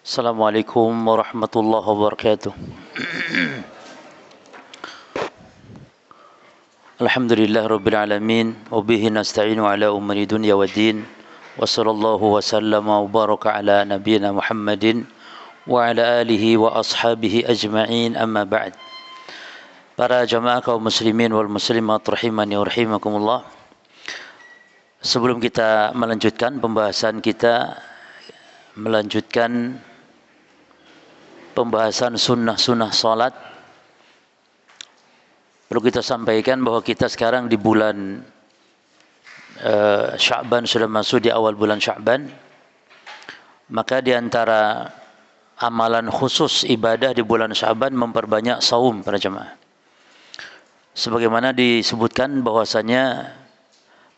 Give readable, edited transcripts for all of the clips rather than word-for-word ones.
Assalamualaikum warahmatullahi wabarakatuh. Alhamdulillah rabbil alamin wa bihi nasta'inu ala umuri dunya waddin wa sallallahu wa sallama wa baraka ala nabiyyina Muhammadin wa ala alihi wa ashabihi ajma'in, amma ba'd. Para jamaah kaum muslimin wal muslimat rahimani wa rahimakumullah. Sebelum kita melanjutkan pembahasan kita, pembahasan sunnah-sunnah salat, perlu kita sampaikan bahwa kita sekarang di bulan Sya'ban, sudah masuk di awal bulan Sya'ban. Maka di antara amalan khusus ibadah di bulan Sya'ban memperbanyak saum para jemaah. Sebagaimana disebutkan bahwasanya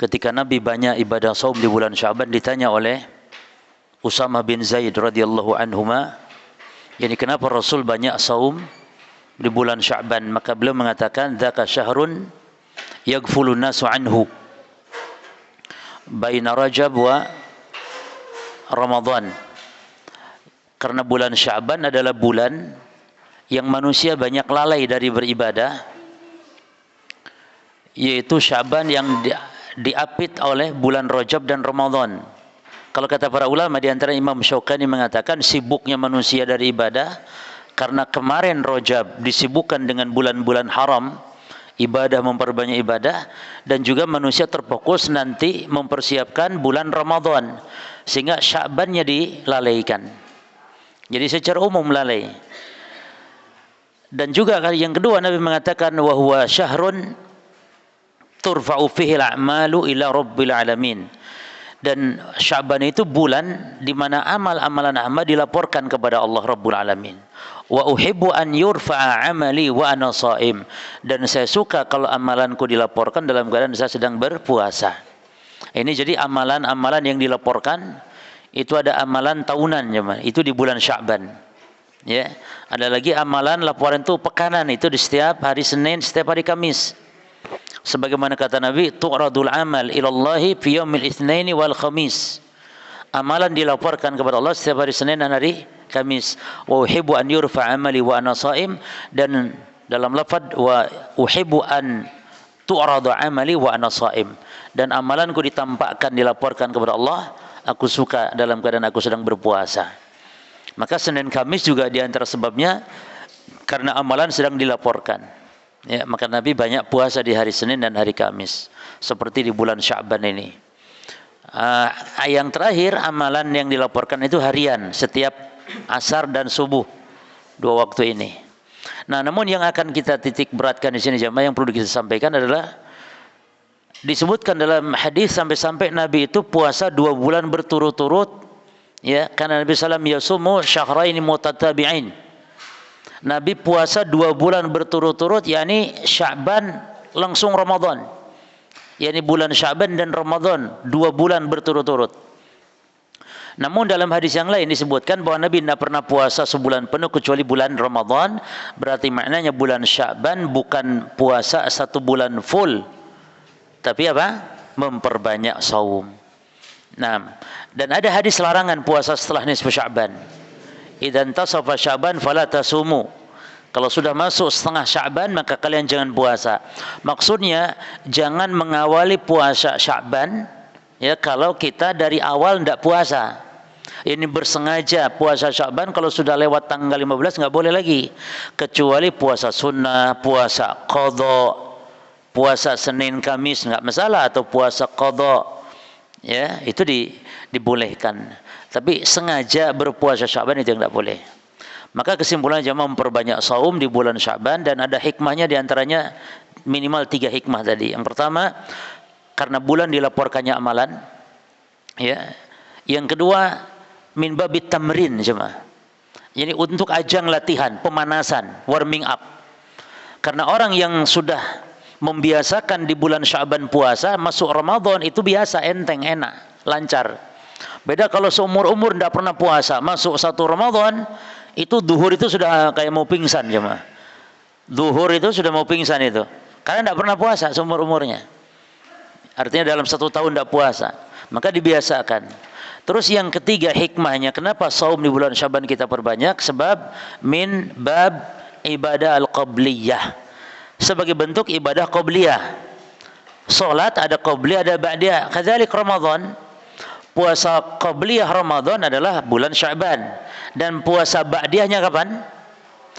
ketika Nabi banyak ibadah saum di bulan Sya'ban, ditanya oleh Usamah bin Zaid radhiyallahu anhuma, yani kenapa Rasul banyak saum di bulan Sya'ban? Maka beliau mengatakan, dzaka syahrun yaghfulun nasu anhu baina Rajab wa Ramadan. Karena bulan Sya'ban adalah bulan yang manusia banyak lalai dari beribadah, yaitu Sya'ban yang diapit oleh bulan Rajab dan Ramadan. Kalau kata para ulama, di antara Imam Syaukani mengatakan sibuknya manusia dari ibadah karena kemarin Rajab disibukkan dengan bulan-bulan haram, ibadah, memperbanyak ibadah, dan juga manusia terfokus nanti mempersiapkan bulan Ramadan, sehingga Sya'bannya dilalaikan. Jadi secara umum lalai. Dan juga yang kedua, Nabi mengatakan wa huwa syahrun turfa'u fihi al-a'malu ila rabbil alamin. Dan Sya'ban itu bulan di mana amal-amalan hamba dilaporkan kepada Allah Rabbul Alamin. Wa uhibbu an yurfa'a amali wa ana shaim. Dan saya suka kalau amalanku dilaporkan dalam keadaan saya sedang berpuasa. Ini jadi amalan-amalan yang dilaporkan itu ada amalan tahunan, ya, itu di bulan Sya'ban. Ya, ada lagi amalan laporan itu pekanan, itu di setiap hari Senin, setiap hari Kamis. Sebagaimana kata Nabi, tu'radul amal ilallahi fi yaumil itsnaini wal khamis. Amalan dilaporkan kepada Allah setiap hari Senin dan hari Kamis. Wa uhibbu an yurfa amali wa ana shaim, dan dalam lafaz wa uhibbu an tu'radu amali wa ana shaim, dan amalanku ditampakkan, dilaporkan kepada Allah, aku suka dalam keadaan aku sedang berpuasa. Maka Senin Kamis juga di antara sebabnya karena amalan sedang dilaporkan. Ya, maka Nabi banyak puasa di hari Senin dan hari Kamis, seperti di bulan Sya'ban ini. Yang terakhir, amalan yang dilaporkan itu harian, setiap asar dan subuh, 2 waktu ini. Nah, namun yang akan kita titik beratkan di sini jemaah, yang perlu kita sampaikan adalah disebutkan dalam hadis sampai-sampai Nabi itu puasa 2 bulan berturut-turut, ya, karena Nabi sallallahu alaihi wasallam yasumu syahraini mutatabi'ain. Nabi puasa 2 bulan berturut-turut, yakni Sya'ban langsung Ramadan. Yakni bulan Sya'ban dan Ramadan 2 bulan berturut-turut. Namun dalam hadis yang lain disebutkan bahwa Nabi tidak pernah puasa sebulan penuh kecuali bulan Ramadan. Berarti maknanya bulan Sya'ban bukan puasa 1 bulan full, tapi apa? Memperbanyak saum. Nah, dan ada hadis larangan puasa setelah nisfu Sya'ban. Idan tasafa Sya'ban fala tasumu. Kalau sudah masuk setengah Sya'ban maka kalian jangan puasa. Maksudnya jangan mengawali puasa Sya'ban, ya, kalau kita dari awal tidak puasa. Ini bersengaja puasa Sya'ban, kalau sudah lewat tanggal 15 nggak boleh lagi. Kecuali puasa sunnah, puasa qadha, puasa Senin Kamis nggak masalah, atau puasa qadha, ya, itu dibolehkan. Tapi sengaja berpuasa Sya'ban itu yang tidak boleh. Maka kesimpulan jamaah memperbanyak saum di bulan Sya'ban, dan ada hikmahnya, diantaranya minimal 3 hikmah tadi. Yang pertama, karena bulan dilaporkannya amalan, ya. Yang kedua, min babit tamrin jemaah. Jadi untuk ajang latihan, pemanasan, warming up. Karena orang yang sudah membiasakan di bulan Sya'ban puasa, masuk Ramadan itu biasa, enteng, enak, lancar. Beda kalau seumur-umur tidak pernah puasa, masuk 1 Ramadan, itu duhur itu sudah kayak mau pingsan jemaah. Duhur itu sudah mau pingsan itu, karena tidak pernah puasa seumur-umurnya. Artinya dalam 1 tahun tidak puasa. Maka dibiasakan. Terus yang ketiga hikmahnya, kenapa saum di bulan Syaban kita perbanyak? Sebab min bab ibadah al-qabliyah. Sebagai bentuk ibadah qabliyah. Salat ada qabliyah, ada ba'diyah. Kadzalik Ramadan. Puasa qabliyah Ramadan adalah bulan Syaban. Dan puasa ba'diyahnya kapan?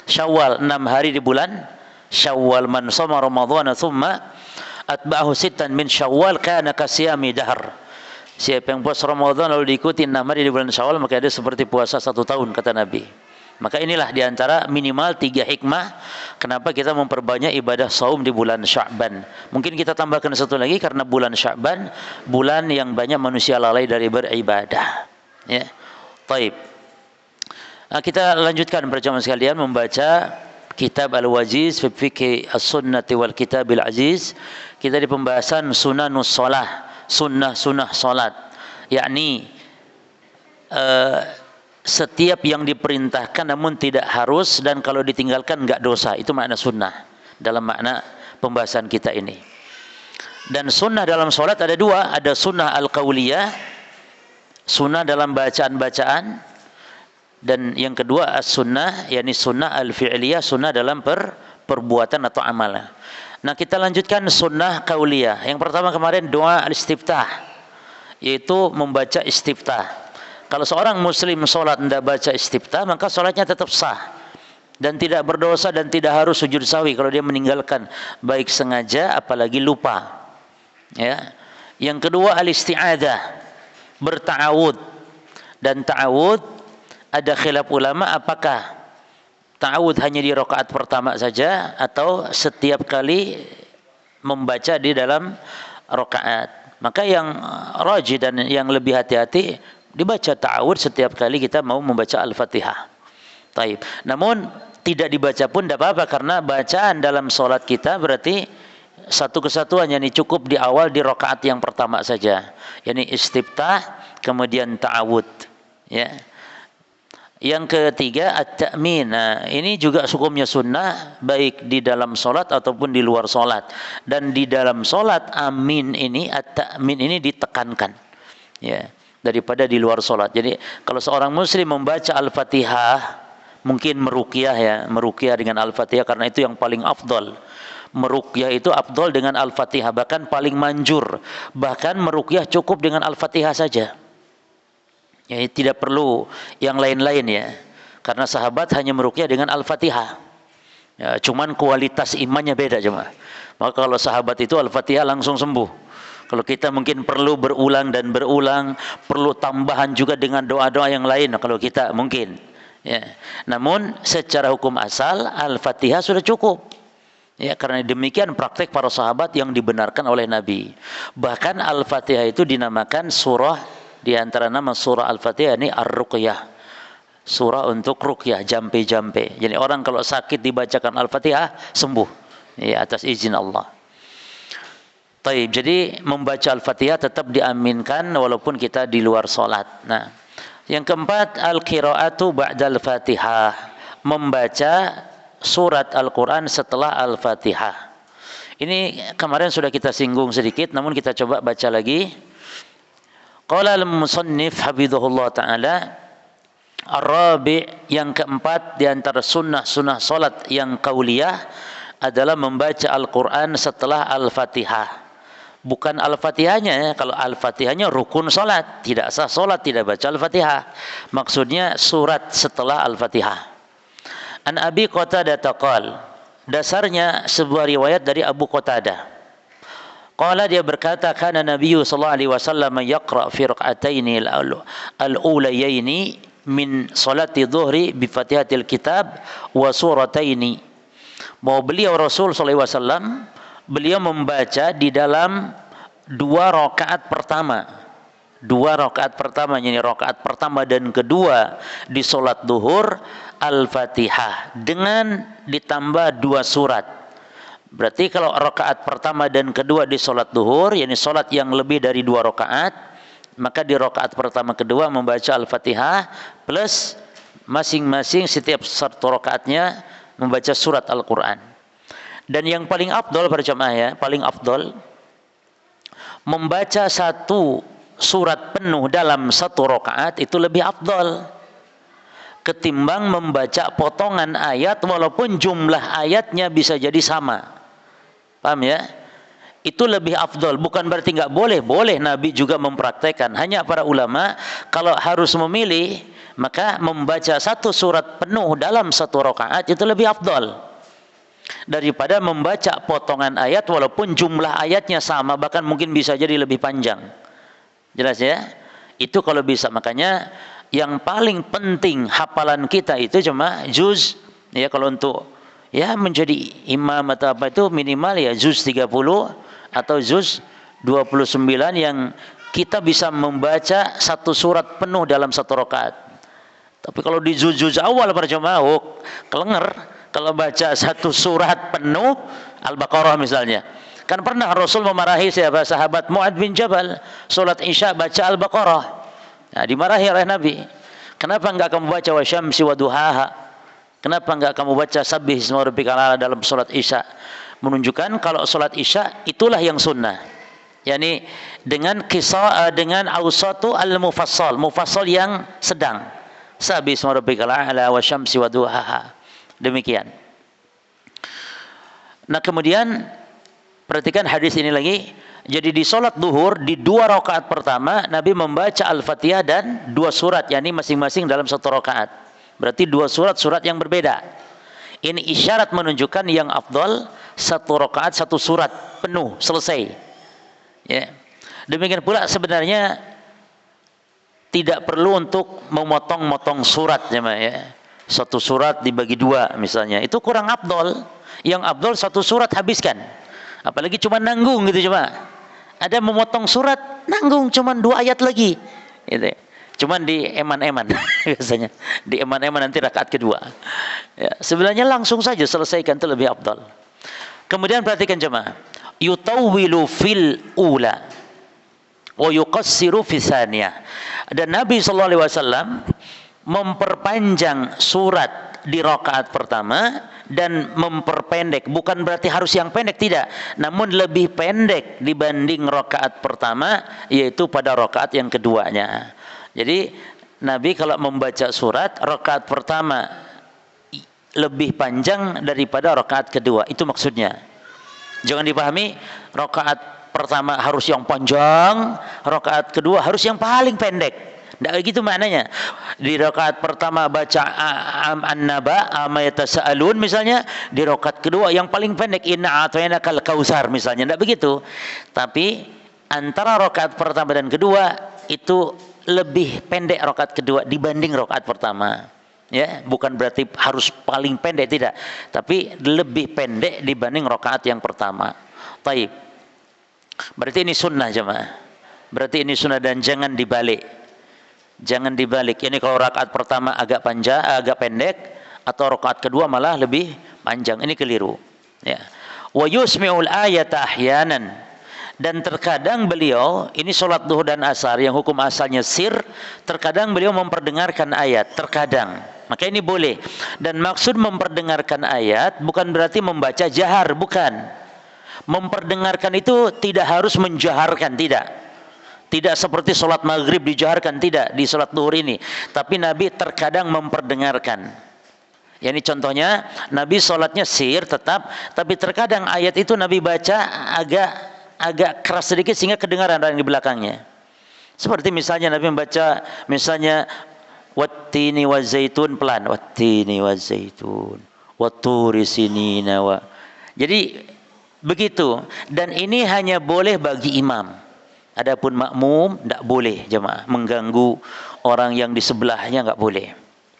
Syawal, 6 hari di bulan Syawal. Man shoma Ramadhana thumma atba'ahu sittan min Syawal kana kasiyami dahr. Siapa yang puasa Ramadan lalu diikuti 6 hari di bulan Syawal, maka dia seperti puasa 1 tahun, kata Nabi. Maka inilah diantara minimal 3 hikmah kenapa kita memperbanyak ibadah saum di bulan Sya'ban. Mungkin kita tambahkan satu lagi, karena bulan Sya'ban bulan yang banyak manusia lalai dari beribadah. Ya, taib. Nah, kita lanjutkan perjalanan sekalian membaca kitab Al-Wajiz fi Fiqh As-Sunnati wal Kitabil Aziz. Kita di pembahasan sunanus shalah, sunnah-sunnah salat, yakni setiap yang diperintahkan namun tidak harus, dan kalau ditinggalkan enggak dosa. Itu makna sunnah dalam makna pembahasan kita ini. Dan sunnah dalam salat ada 2, ada sunnah al-qauliyah, sunnah dalam bacaan-bacaan, dan yang kedua as-sunnah, yakni sunnah al-fi'liyah, sunnah dalam perbuatan atau amalan. Nah, kita lanjutkan sunnah qauliyah. Yang pertama kemarin doa al-istiftah, yaitu membaca istiftah. Kalau seorang muslim salat tidak baca istiftah, maka salatnya tetap sah dan tidak berdosa dan tidak harus sujud sahwi kalau dia meninggalkan, baik sengaja apalagi lupa. Ya. Yang kedua al-isti'adzah, berta'awud. Dan ta'awud ada khilaf ulama apakah ta'awud hanya di rakaat pertama saja atau setiap kali membaca di dalam rakaat. Maka yang rajih dan yang lebih hati-hati, dibaca ta'awud setiap kali kita mau membaca Al-Fatihah. Taib. Namun tidak dibaca pun tidak apa-apa, karena bacaan dalam salat kita berarti satu kesatuan, yakni cukup di awal di rakaat yang pertama saja. Yakni istiftah kemudian ta'awud. Ya. Yang ketiga at-ta'min. Nah, ini juga hukumnya sunnah baik di dalam solat ataupun di luar solat. Dan di dalam solat amin ini, at-ta'min ini ditekankan, ya, daripada di luar solat. Jadi kalau seorang muslim membaca Al-Fatihah, mungkin meruqyah, ya, meruqyah dengan Al-Fatihah, karena itu yang paling afdal. Meruqyah itu afdal dengan Al-Fatihah, bahkan paling manjur. Bahkan meruqyah cukup dengan Al-Fatihah saja. Ya, tidak perlu yang lain-lain, ya. Karena sahabat hanya meruqyah dengan Al-Fatihah. Ya, cuman kualitas imannya beda cuma. Maka kalau sahabat itu Al-Fatihah langsung sembuh. Kalau kita mungkin perlu berulang dan berulang, perlu tambahan juga dengan doa-doa yang lain. Kalau kita mungkin, ya. Namun secara hukum asal Al-Fatihah sudah cukup. Ya, karena demikian praktek para sahabat yang dibenarkan oleh Nabi. Bahkan Al-Fatihah itu dinamakan surah. Di antara nama surah Al-Fatihah ini Ar-Ruqyah, surah untuk ruqyah, jampe-jampe. Jadi orang kalau sakit dibacakan Al-Fatihah sembuh, ya, atas izin Allah. Taib. Jadi membaca Al-Fatihah tetap diaminkan walaupun kita di luar salat. Nah, yang keempat al-qiraatu ba'dal Fatihah, membaca surat Al-Qur'an setelah Al-Fatihah. Ini kemarin sudah kita singgung sedikit, namun kita coba baca lagi. Qala al-musannif hafizahullah ta'ala, ar-rabi', yang keempat di antara sunnah-sunnah salat yang qauliyah adalah membaca Al-Qur'an setelah Al-Fatihah. Bukan Al-Fatihahnya, ya. Kalau Al-Fatihahnya rukun salat, tidak sah salat tidak baca Al-Fatihah. Maksudnya surat setelah Al-Fatihah. An Abi Qatadah taqal, dasarnya sebuah riwayat dari Abu Qatadah. Qala, dia berkata, kana Nabi sallallahu alaihi wasallam yaqra fi raq'ataini al-ulayaini min salati dhuhri bi Fatihatil Kitab wa surataini. Bahwa beliau Rasul sallallahu alaihi wasallam, beliau membaca di dalam 2 rakaat pertama. 2 rakaat pertama, yakni rakaat pertama dan kedua di salat zuhur, Al-Fatihah dengan ditambah 2 surat. Berarti kalau rakaat pertama dan kedua di salat zuhur, yakni salat yang lebih dari 2 rakaat, maka di rakaat pertama kedua membaca Al-Fatihah plus masing-masing setiap satu rakaatnya membaca surat Al-Qur'an. Dan yang paling afdal para jemaah, ya, paling afdal membaca 1 surat penuh dalam satu rakaat itu lebih afdal ketimbang membaca potongan ayat walaupun jumlah ayatnya bisa jadi sama. Paham ya? Itu lebih afdal, bukan berarti nggak boleh. Boleh, Nabi juga mempraktekkan. Hanya para ulama kalau harus memilih, maka membaca satu surat penuh dalam satu rakaat itu lebih afdal daripada membaca potongan ayat walaupun jumlah ayatnya sama, bahkan mungkin bisa jadi lebih panjang. Jelas ya? Itu kalau bisa. Makanya yang paling penting hafalan kita itu cuma juz, ya kalau untuk ya menjadi imam atau apa itu minimal ya juz 30 atau juz 29 yang kita bisa membaca satu surat penuh dalam satu rakaat. Tapi kalau di juz-juz awal berjamaah, kelenger kalau baca satu surat penuh Al-Baqarah misalnya. Kan pernah Rasul memarahi siapa? Sahabat Mu'ad bin Jabal, salat Isya baca Al-Baqarah. Nah, dimarahi oleh Nabi. Kenapa enggak kamu baca wasyamsi wa duhaha? Kenapa enggak kamu baca sabbih isma rabbikal a'la dalam salat Isya? Menunjukkan kalau salat Isya itulah yang sunnah. Yani dengan kisah dengan awsatu al-mufassal, mufassal yang sedang. Sabbih isma rabbikal a'la wasyamsi wa duhaha. Demikian. Nah, kemudian perhatikan hadis ini lagi. Jadi di sholat duhur, di 2 rakaat pertama, Nabi membaca Al-Fatihah dan 2 surat, yakni masing-masing dalam 1 rakaat. Berarti 2 surat yang berbeda. Ini isyarat menunjukkan yang afdal 1 rakaat 1 surat penuh, selesai. Ya. Demikian pula sebenarnya tidak perlu untuk memotong-motong surat, ya. 1 surat dibagi 2 misalnya, itu kurang afdal. Yang afdal 1 surat habiskan. Apalagi cuma nanggung gitu cuma. Ada memotong surat, nanggung cuma 2 ayat lagi. Gitu. Cuman di eman-eman biasanya. Di eman-eman nanti rakaat kedua. Ya, sebenarnya langsung saja selesaikan itu lebih afdal. Kemudian perhatikan jemaah. Yutawwilu fil ula wa yuqassiru fi tsaniyah. Dan Nabi sallallahu alaihi wasallam memperpanjang surat di rakaat pertama dan memperpendek, bukan berarti harus yang pendek, tidak, namun lebih pendek dibanding rakaat pertama, yaitu pada rakaat yang keduanya. Jadi Nabi kalau membaca surat rakaat pertama lebih panjang daripada rakaat kedua, itu maksudnya. Jangan dipahami rakaat pertama harus yang panjang, rakaat kedua harus yang paling pendek. Tidak begitu maknanya. Di rakaat pertama baca An-Naba, amma yatasaalun misalnya, di rakaat kedua yang paling pendek inna a'tainakal kautsar misalnya. Tidak begitu. Tapi antara rakaat pertama dan kedua itu lebih pendek rakaat kedua dibanding rakaat pertama. Ya, bukan berarti harus paling pendek, tidak, tapi lebih pendek dibanding rakaat yang pertama. Taib. Berarti ini sunnah jemaah. Berarti ini sunnah dan jangan dibalik. Jangan dibalik. Ini kalau rakaat pertama agak panjang, agak pendek, atau rakaat kedua malah lebih panjang. Ini keliru. Ya. Wa yusmi'ul ayata ahyanan. Dan terkadang beliau, ini sholat duhur dan asar yang hukum asalnya sir, terkadang beliau memperdengarkan ayat, terkadang. Maka ini boleh. Dan maksud memperdengarkan ayat bukan berarti membaca jahar, bukan. Memperdengarkan itu tidak harus menjaharkan, tidak. Tidak seperti sholat maghrib dijaharkan, tidak di sholat duhur ini. Tapi Nabi terkadang memperdengarkan. Ya, ini contohnya Nabi sholatnya sir tetap, tapi terkadang ayat itu Nabi baca agak keras sedikit sehingga kedengaran orang di belakangnya. Seperti misalnya Nabi membaca misalnya wattini wazaitun pelan, wattini wazaitun, watturi sinina wa. Jadi begitu. Dan ini hanya boleh bagi imam. Adapun makmum tidak boleh jemaah, mengganggu orang yang di sebelahnya nggak boleh.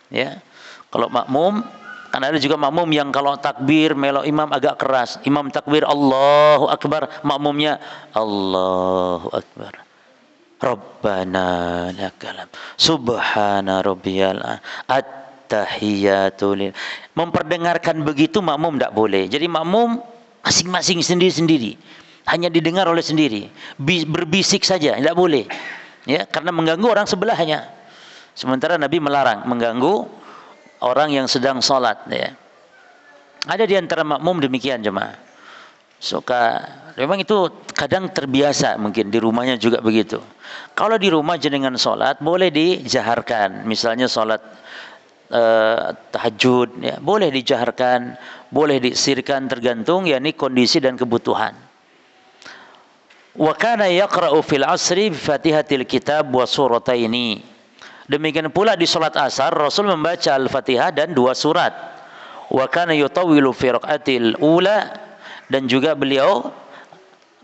Ya, kalau makmum, kan ada juga makmum yang kalau takbir melok imam agak keras. Imam takbir Allahu Akbar, makmumnya Allahu Akbar. Rabbana lakal subhana rabbiyal at-tahiyatu. Memperdengarkan begitu makmum tidak boleh. Jadi makmum masing-masing sendiri-sendiri. Hanya didengar oleh sendiri, berbisik saja, tidak boleh, ya, karena mengganggu orang sebelahnya. Sementara Nabi melarang mengganggu orang yang sedang sholat. Ya. Ada di antara makmum demikian jemaah, suka Memang itu kadang terbiasa, mungkin di rumahnya juga begitu. Kalau di rumah jenengan sholat boleh dijaharkan, misalnya sholat tahajud, ya, boleh dijaharkan, boleh disirkan, tergantung yakni kondisi dan kebutuhan. Wa kana yaqra'u fil asri bi Fatihatil Kitab wa surataini. Demikian pula di salat asar Rasul membaca Al-Fatihah dan 2 surat. Wa kana yutawwilu fi raq'atil ula, dan juga beliau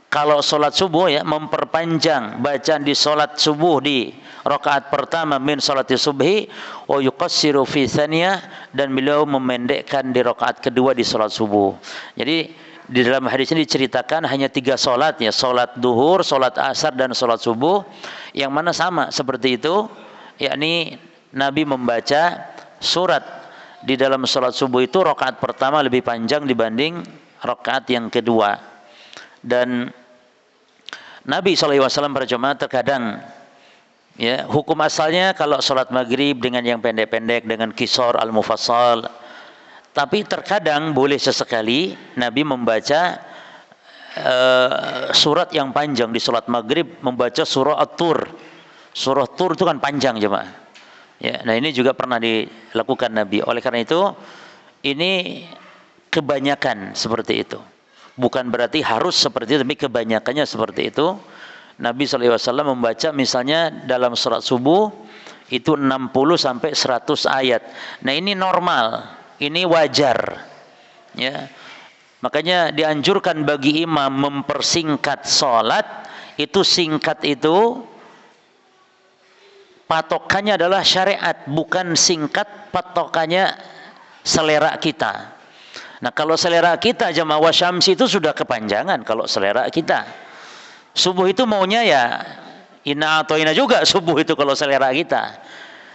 kalau salat subuh ya memperpanjang bacaan di salat subuh di rakaat pertama min salati subhi wa yuqassiru fi tsaniyah, dan beliau memendekkan di rakaat kedua di salat subuh. Jadi di dalam hadis ini diceritakan hanya 3 salat ya, salat duhur, salat asar dan salat subuh, yang mana sama seperti itu, yakni Nabi membaca surat di dalam salat subuh itu rakaat pertama lebih panjang dibanding rakaat yang kedua. Dan Nabi SAW para jemaah terkadang ya, hukum asalnya kalau sholat maghrib dengan yang pendek-pendek dengan qisar al-mufassal, tapi terkadang boleh sesekali Nabi membaca surat yang panjang di sholat maghrib, membaca surah At-Tur. Surah Tur itu kan panjang jemaah ya. Nah ini juga pernah dilakukan Nabi. Oleh karena itu ini kebanyakan seperti itu. Bukan berarti harus seperti itu, tapi kebanyakannya seperti itu. Nabi SAW membaca misalnya dalam surat subuh itu 60 sampai 100 ayat. Nah ini normal, ini wajar. Ya. Makanya dianjurkan bagi imam mempersingkat sholat. Itu singkat itu patokannya adalah syariat, bukan singkat patokannya selera kita. Nah kalau selera kita jamaah wasyamsi itu sudah kepanjangan kalau selera kita. Subuh itu maunya ya inna atau ina juga subuh itu kalau selera kita.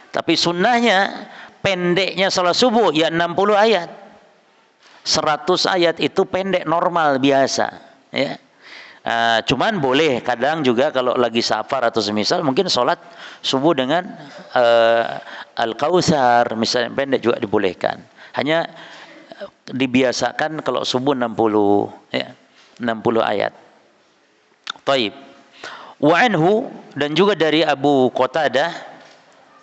Tapi sunnahnya pendeknya salat subuh ya 60 ayat. 100 ayat itu pendek normal biasa ya. Cuman boleh kadang juga kalau lagi safar atau semisal mungkin sholat subuh dengan Al-Kautsar misalnya pendek juga dibolehkan. Hanya dibiasakan kalau subuh 60 ya, 60 ayat. Taib. Wa anhu, dan juga dari Abu Qatadah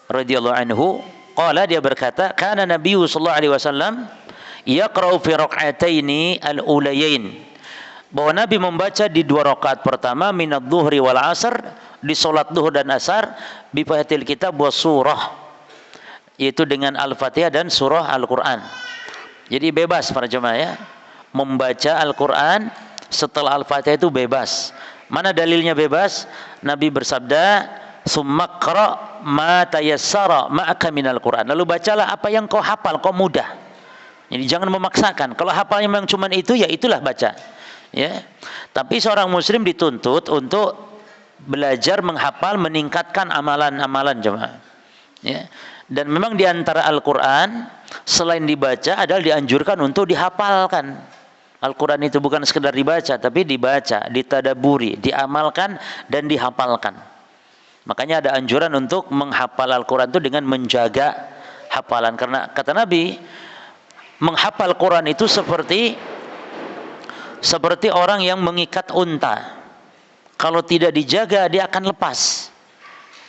radhiyallahu anhu, qala, dia berkata, kana Nabi sallallahu alaihi wasallam yaqra'u fi rak'ataini al-ulayain, bahwa Nabi membaca di 2 rakaat pertama minadh dhuhri wal asr, di salat duhur dan asar, bi Fatihatil Kitab wa surah, yaitu dengan Al-Fatihah dan surah Al-Qur'an. Jadi bebas para jemaah ya, membaca Al-Quran setelah Al-Fatihah itu bebas. Mana dalilnya bebas? Nabi bersabda, "Tsumma qra' ma tayassara ma'aka minal Qur'an." Lalu bacalah apa yang kau hafal, kau mudah. Jadi jangan memaksakan. Kalau hafalnya memang cuma itu, ya itulah baca. Ya. Tapi seorang muslim dituntut untuk belajar menghafal, meningkatkan amalan-amalan jemaah. Ya. Dan memang di antara Al-Quran selain dibaca adalah dianjurkan untuk dihafalkan. Al-Quran itu bukan sekedar dibaca, tapi dibaca, ditadaburi, diamalkan dan dihafalkan. Makanya ada anjuran untuk menghafal Al-Quran itu dengan menjaga hafalan. Karena kata Nabi, menghafal Quran itu seperti orang yang mengikat unta. Kalau tidak dijaga dia akan lepas.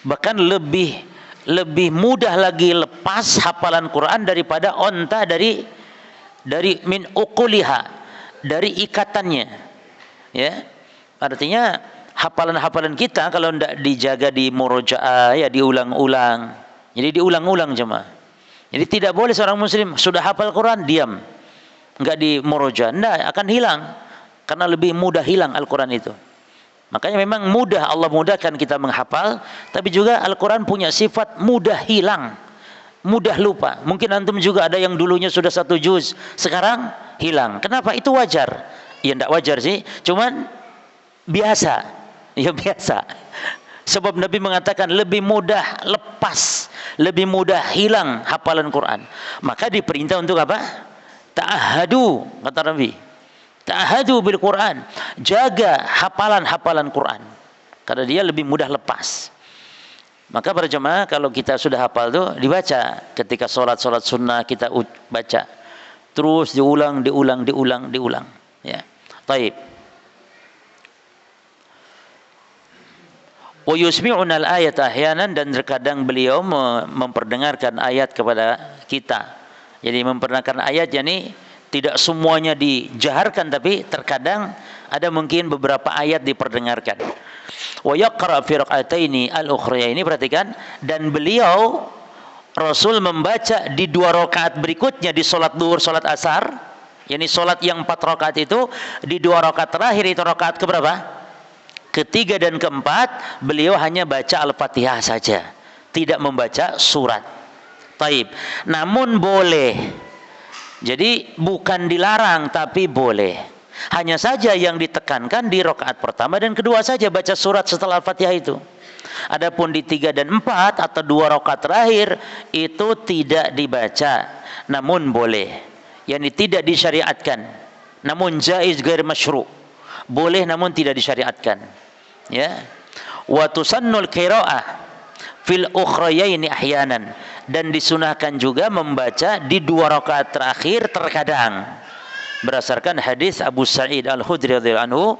Bahkan lebih mudah lagi lepas hafalan Quran daripada onta dari min uquliha, dari ikatannya. Ya. Artinya hafalan-hafalan kita kalau tidak dijaga di murojaah ya diulang-ulang. Jadi diulang-ulang jemaah. Jadi tidak boleh seorang muslim sudah hafal Quran diam. Enggak di murojaah, enggak, akan hilang. Karena lebih mudah hilang Al-Quran itu. Makanya memang mudah, Allah mudahkan kita menghafal, tapi juga Al-Quran punya sifat mudah hilang, mudah lupa. Mungkin antum juga ada yang dulunya sudah 1 juz, sekarang hilang. Kenapa? Itu wajar. Ya enggak wajar sih, cuman biasa. Ya biasa. Sebab Nabi mengatakan lebih mudah lepas, lebih mudah hilang hafalan Quran. Maka diperintah untuk apa? Ta'ahadu, kata Nabi. Ta'ahadu bil Quran, jaga hafalan-hafalan Quran karena dia lebih mudah lepas. Maka para jemaah kalau kita sudah hafal itu dibaca ketika sholat sunnah kita baca terus diulang ya. Taib. Wa yusmi'una al-ayat ahyanan, dan terkadang beliau memperdengarkan ayat kepada kita. Jadi memperdengarkan ayat, yakni tidak semuanya dijaharkan, tapi terkadang ada mungkin beberapa ayat diperdengarkan. Wa yaqra fi rak'ataini al-ukhrayaini, perhatikan, dan beliau Rasul membaca di 2 rakaat berikutnya di salat zuhur, salat asar, yakni salat yang 4 rakaat itu, di 2 rakaat terakhir itu rakaat keberapa? Ketiga dan keempat, beliau hanya baca Al-Fatihah saja, tidak membaca surat. Taib. Namun boleh. Jadi bukan dilarang, tapi boleh. Hanya saja yang ditekankan di rakaat pertama dan kedua saja baca surat setelah Al-Fatihah itu. Adapun di 3 dan 4 atau 2 rakaat terakhir itu tidak dibaca, namun boleh. Yani tidak disyariatkan. Namun jaiz ghair masyru'. Boleh namun tidak disyariatkan. Ya. Wa tusannul qiraah fil ukhrayaini ahyanan, dan disunahkan juga membaca di 2 rakaat terakhir terkadang, berdasarkan hadis Abu Sa'id Al-Khudri radhiyallahu anhu,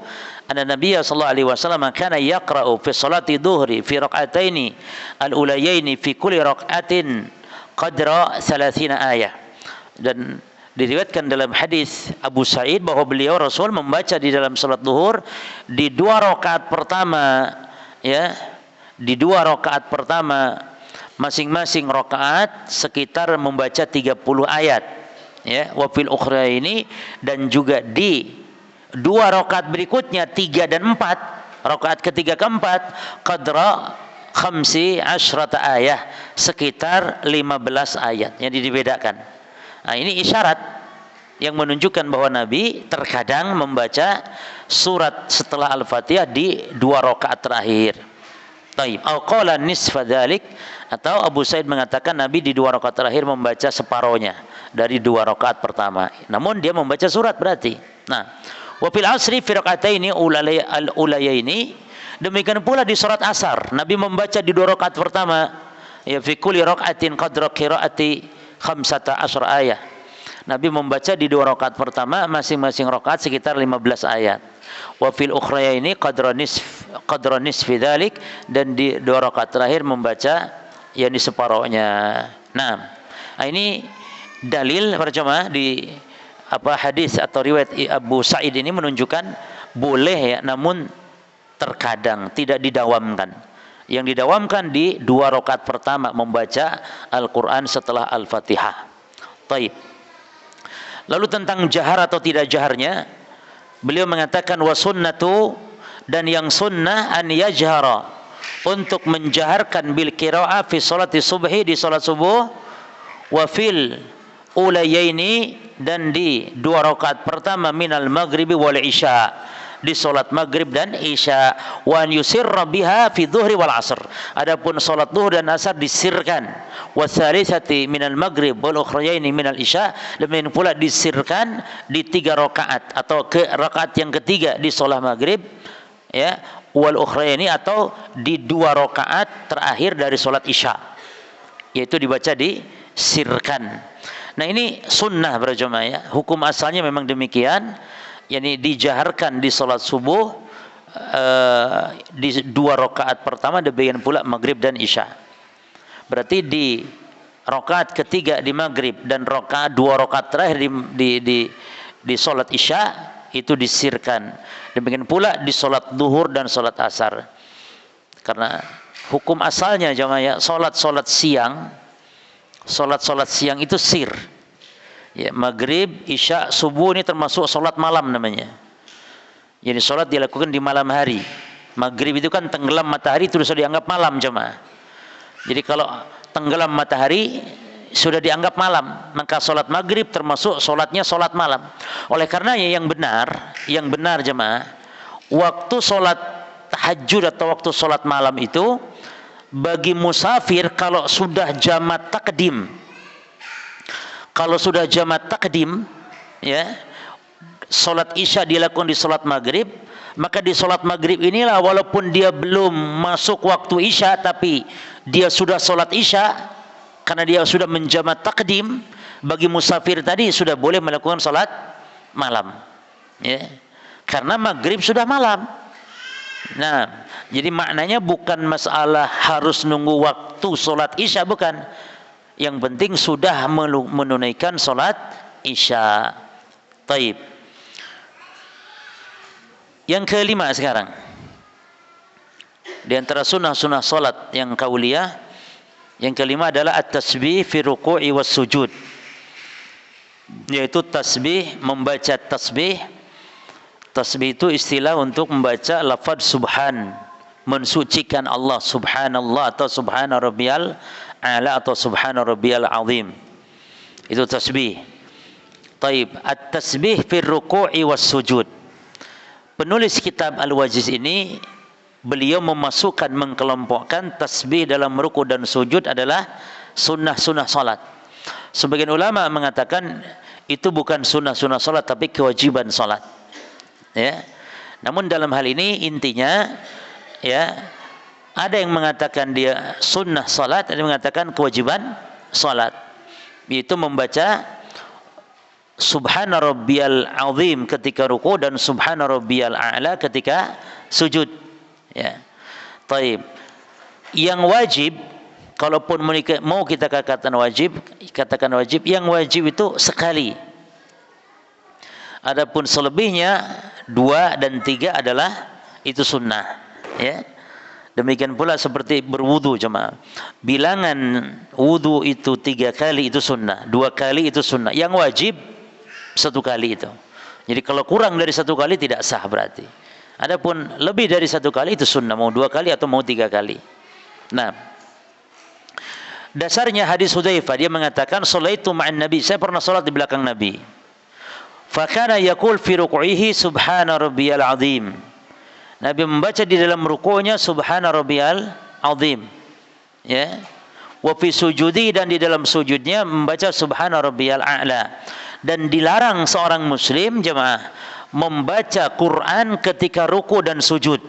anna Nabiy sallallahu alaihi wasallam kana yaqra'u fi salati dhuhri fi rak'ataini al-ulayaini fi kulli rak'atin qadra 30 ayah. Dan diriwayatkan dalam hadis Abu Sa'id bahwa beliau Rasul membaca di dalam salat zuhur di 2 rakaat pertama, ya, di 2 rakaat pertama masing-masing rakaat sekitar membaca 30 ayat, ya. Wa fil ukhrayaini, dan juga di 2 rakaat berikutnya 3 dan 4, rakaat ketiga keempat, qadra 15 ayat, sekitar 15 ayat. Yang dibedakan. Nah, ini isyarat yang menunjukkan bahwa Nabi terkadang membaca surat setelah Al-Fatihah di 2 rakaat terakhir. Taib. Au qala nisfa dzalik, atau Abu Sa'id mengatakan Nabi di 2 rakaat terakhir membaca separohnya dari 2 rakaat pertama. Namun dia membaca surat berarti. Nah, wa fil asri fi rak'ataini al-ulayaini, demikian pula di salat asar Nabi membaca di 2 rakaat pertama, ya, fi kulli rak'atin qadra qiraati 15 ayat. Nabi membaca di 2 rakaat pertama masing-masing rakaat sekitar 15 ayat. Wa fil ukhrayaini qadra nisfi dzalik, dan di 2 rakaat terakhir membaca yang di separohnya. Nah, ini dalil para jemaah di hadis atau riwayat Abu Sa'id ini menunjukkan boleh, ya, namun terkadang tidak didawamkan. Yang didawamkan di 2 rakaat pertama membaca Al-Quran setelah Al-Fatihah. Taib. Lalu tentang jahar atau tidak jaharnya, beliau mengatakan wa sunnatu, dan yang sunnah an yajhara, untuk menjaharkan bil qiraah fi salati subhi, di salat subuh, wa fil ulayaini, dan di 2 rakaat pertama minal maghribi wal isya, di salat maghrib dan isya, wa an yusirra biha fi dhuhri wal asr, adapun salat zuhur dan asar disirkan, wa tsalitsati minal maghrib wal ukhrayaini minal isya, demikian pula disirkan di 3 rakaat atau ke rakaat yang ketiga di salat maghrib, ya, wal ukhrayaini, atau di 2 rakaat terakhir dari salat isya, yaitu dibaca disirkan. Nah, ini sunnah berjamaah, ya. Hukum asalnya memang demikian, yakni dijaharkan di salat subuh di 2 rakaat pertama, demikian pula maghrib dan isya. Berarti di rakaat ketiga di maghrib dan 2 rakaat terakhir di salat isya itu disirkan. Demikian pula di salat zuhur dan salat asar. Karena hukum asalnya jamaah, ya, salat siang itu sir. Ya, maghrib, isya, subuh ini termasuk sholat malam namanya. Jadi sholat dilakukan di malam hari. Maghrib itu kan tenggelam matahari, itu sudah dianggap malam jemaah. Jadi kalau tenggelam matahari sudah dianggap malam, maka sholat maghrib termasuk sholatnya sholat malam. Oleh karenanya yang benar jemaah, waktu sholat tahajud atau waktu sholat malam itu bagi musafir kalau sudah jamak takdim, ya, sholat isya dilakukan di sholat maghrib, maka di sholat maghrib inilah walaupun dia belum masuk waktu isya, tapi dia sudah sholat isya karena dia sudah menjamak takdim. Bagi musafir tadi sudah boleh melakukan sholat malam, ya, karena maghrib sudah malam. Nah, jadi maknanya bukan masalah harus nunggu waktu sholat isya, bukan. Yang penting sudah menunaikan sholat isya. Taib. Yang kelima sekarang, di antara sunnah-sunnah sholat yang kauliyah, yang kelima adalah at-tasbih fi ruku'i was sujud, yaitu tasbih, membaca tasbih. Tasbih itu istilah untuk membaca lafaz subhan, mensucikan Allah, subhanallah atau subhana rabbiyal a'la atau subhana rabbiyal azim. Itu tasbih. Taib, at-tasbih fi ruku'i was sujud. Penulis kitab Al-Wajiz ini, beliau memasukkan, mengkelompokkan tasbih dalam ruku' dan sujud adalah sunnah-sunnah salat. Sebagian ulama mengatakan itu bukan sunnah-sunnah salat tapi kewajiban salat. Ya. Namun dalam hal ini intinya, ya, ada yang mengatakan dia sunnah salat, ada yang mengatakan kewajiban salat, yaitu membaca subhana rabbiyal azim ketika ruku dan subhana rabbiyal a'la ketika sujud. Ya. Taib. Yang wajib, kalaupun mau kita katakan wajib, yang wajib itu sekali. Adapun selebihnya 2 dan 3 adalah itu sunnah. Ya. Demikian pula seperti berwudu jemaah. Bilangan wudu itu 3 kali itu sunnah, 2 kali itu sunnah. Yang wajib 1 kali itu. Jadi kalau kurang dari 1 kali tidak sah berarti. Adapun lebih dari 1 kali itu sunnah, mau 2 kali atau mau 3 kali. Nah, dasarnya hadis Hudzaifah, dia mengatakan sholaitu ma'an nabi, saya pernah salat di belakang Nabi. Fa kana yaqul fi ruku'ihi subhana rabbiyal azim. Nabi membaca di dalam ruku'nya subhana rabbiyal azim. Ya. Wa fi sujudi, dan di dalam sujudnya membaca subhana rabbiyal a'la. Dan dilarang seorang muslim jemaah membaca Quran ketika ruku dan sujud.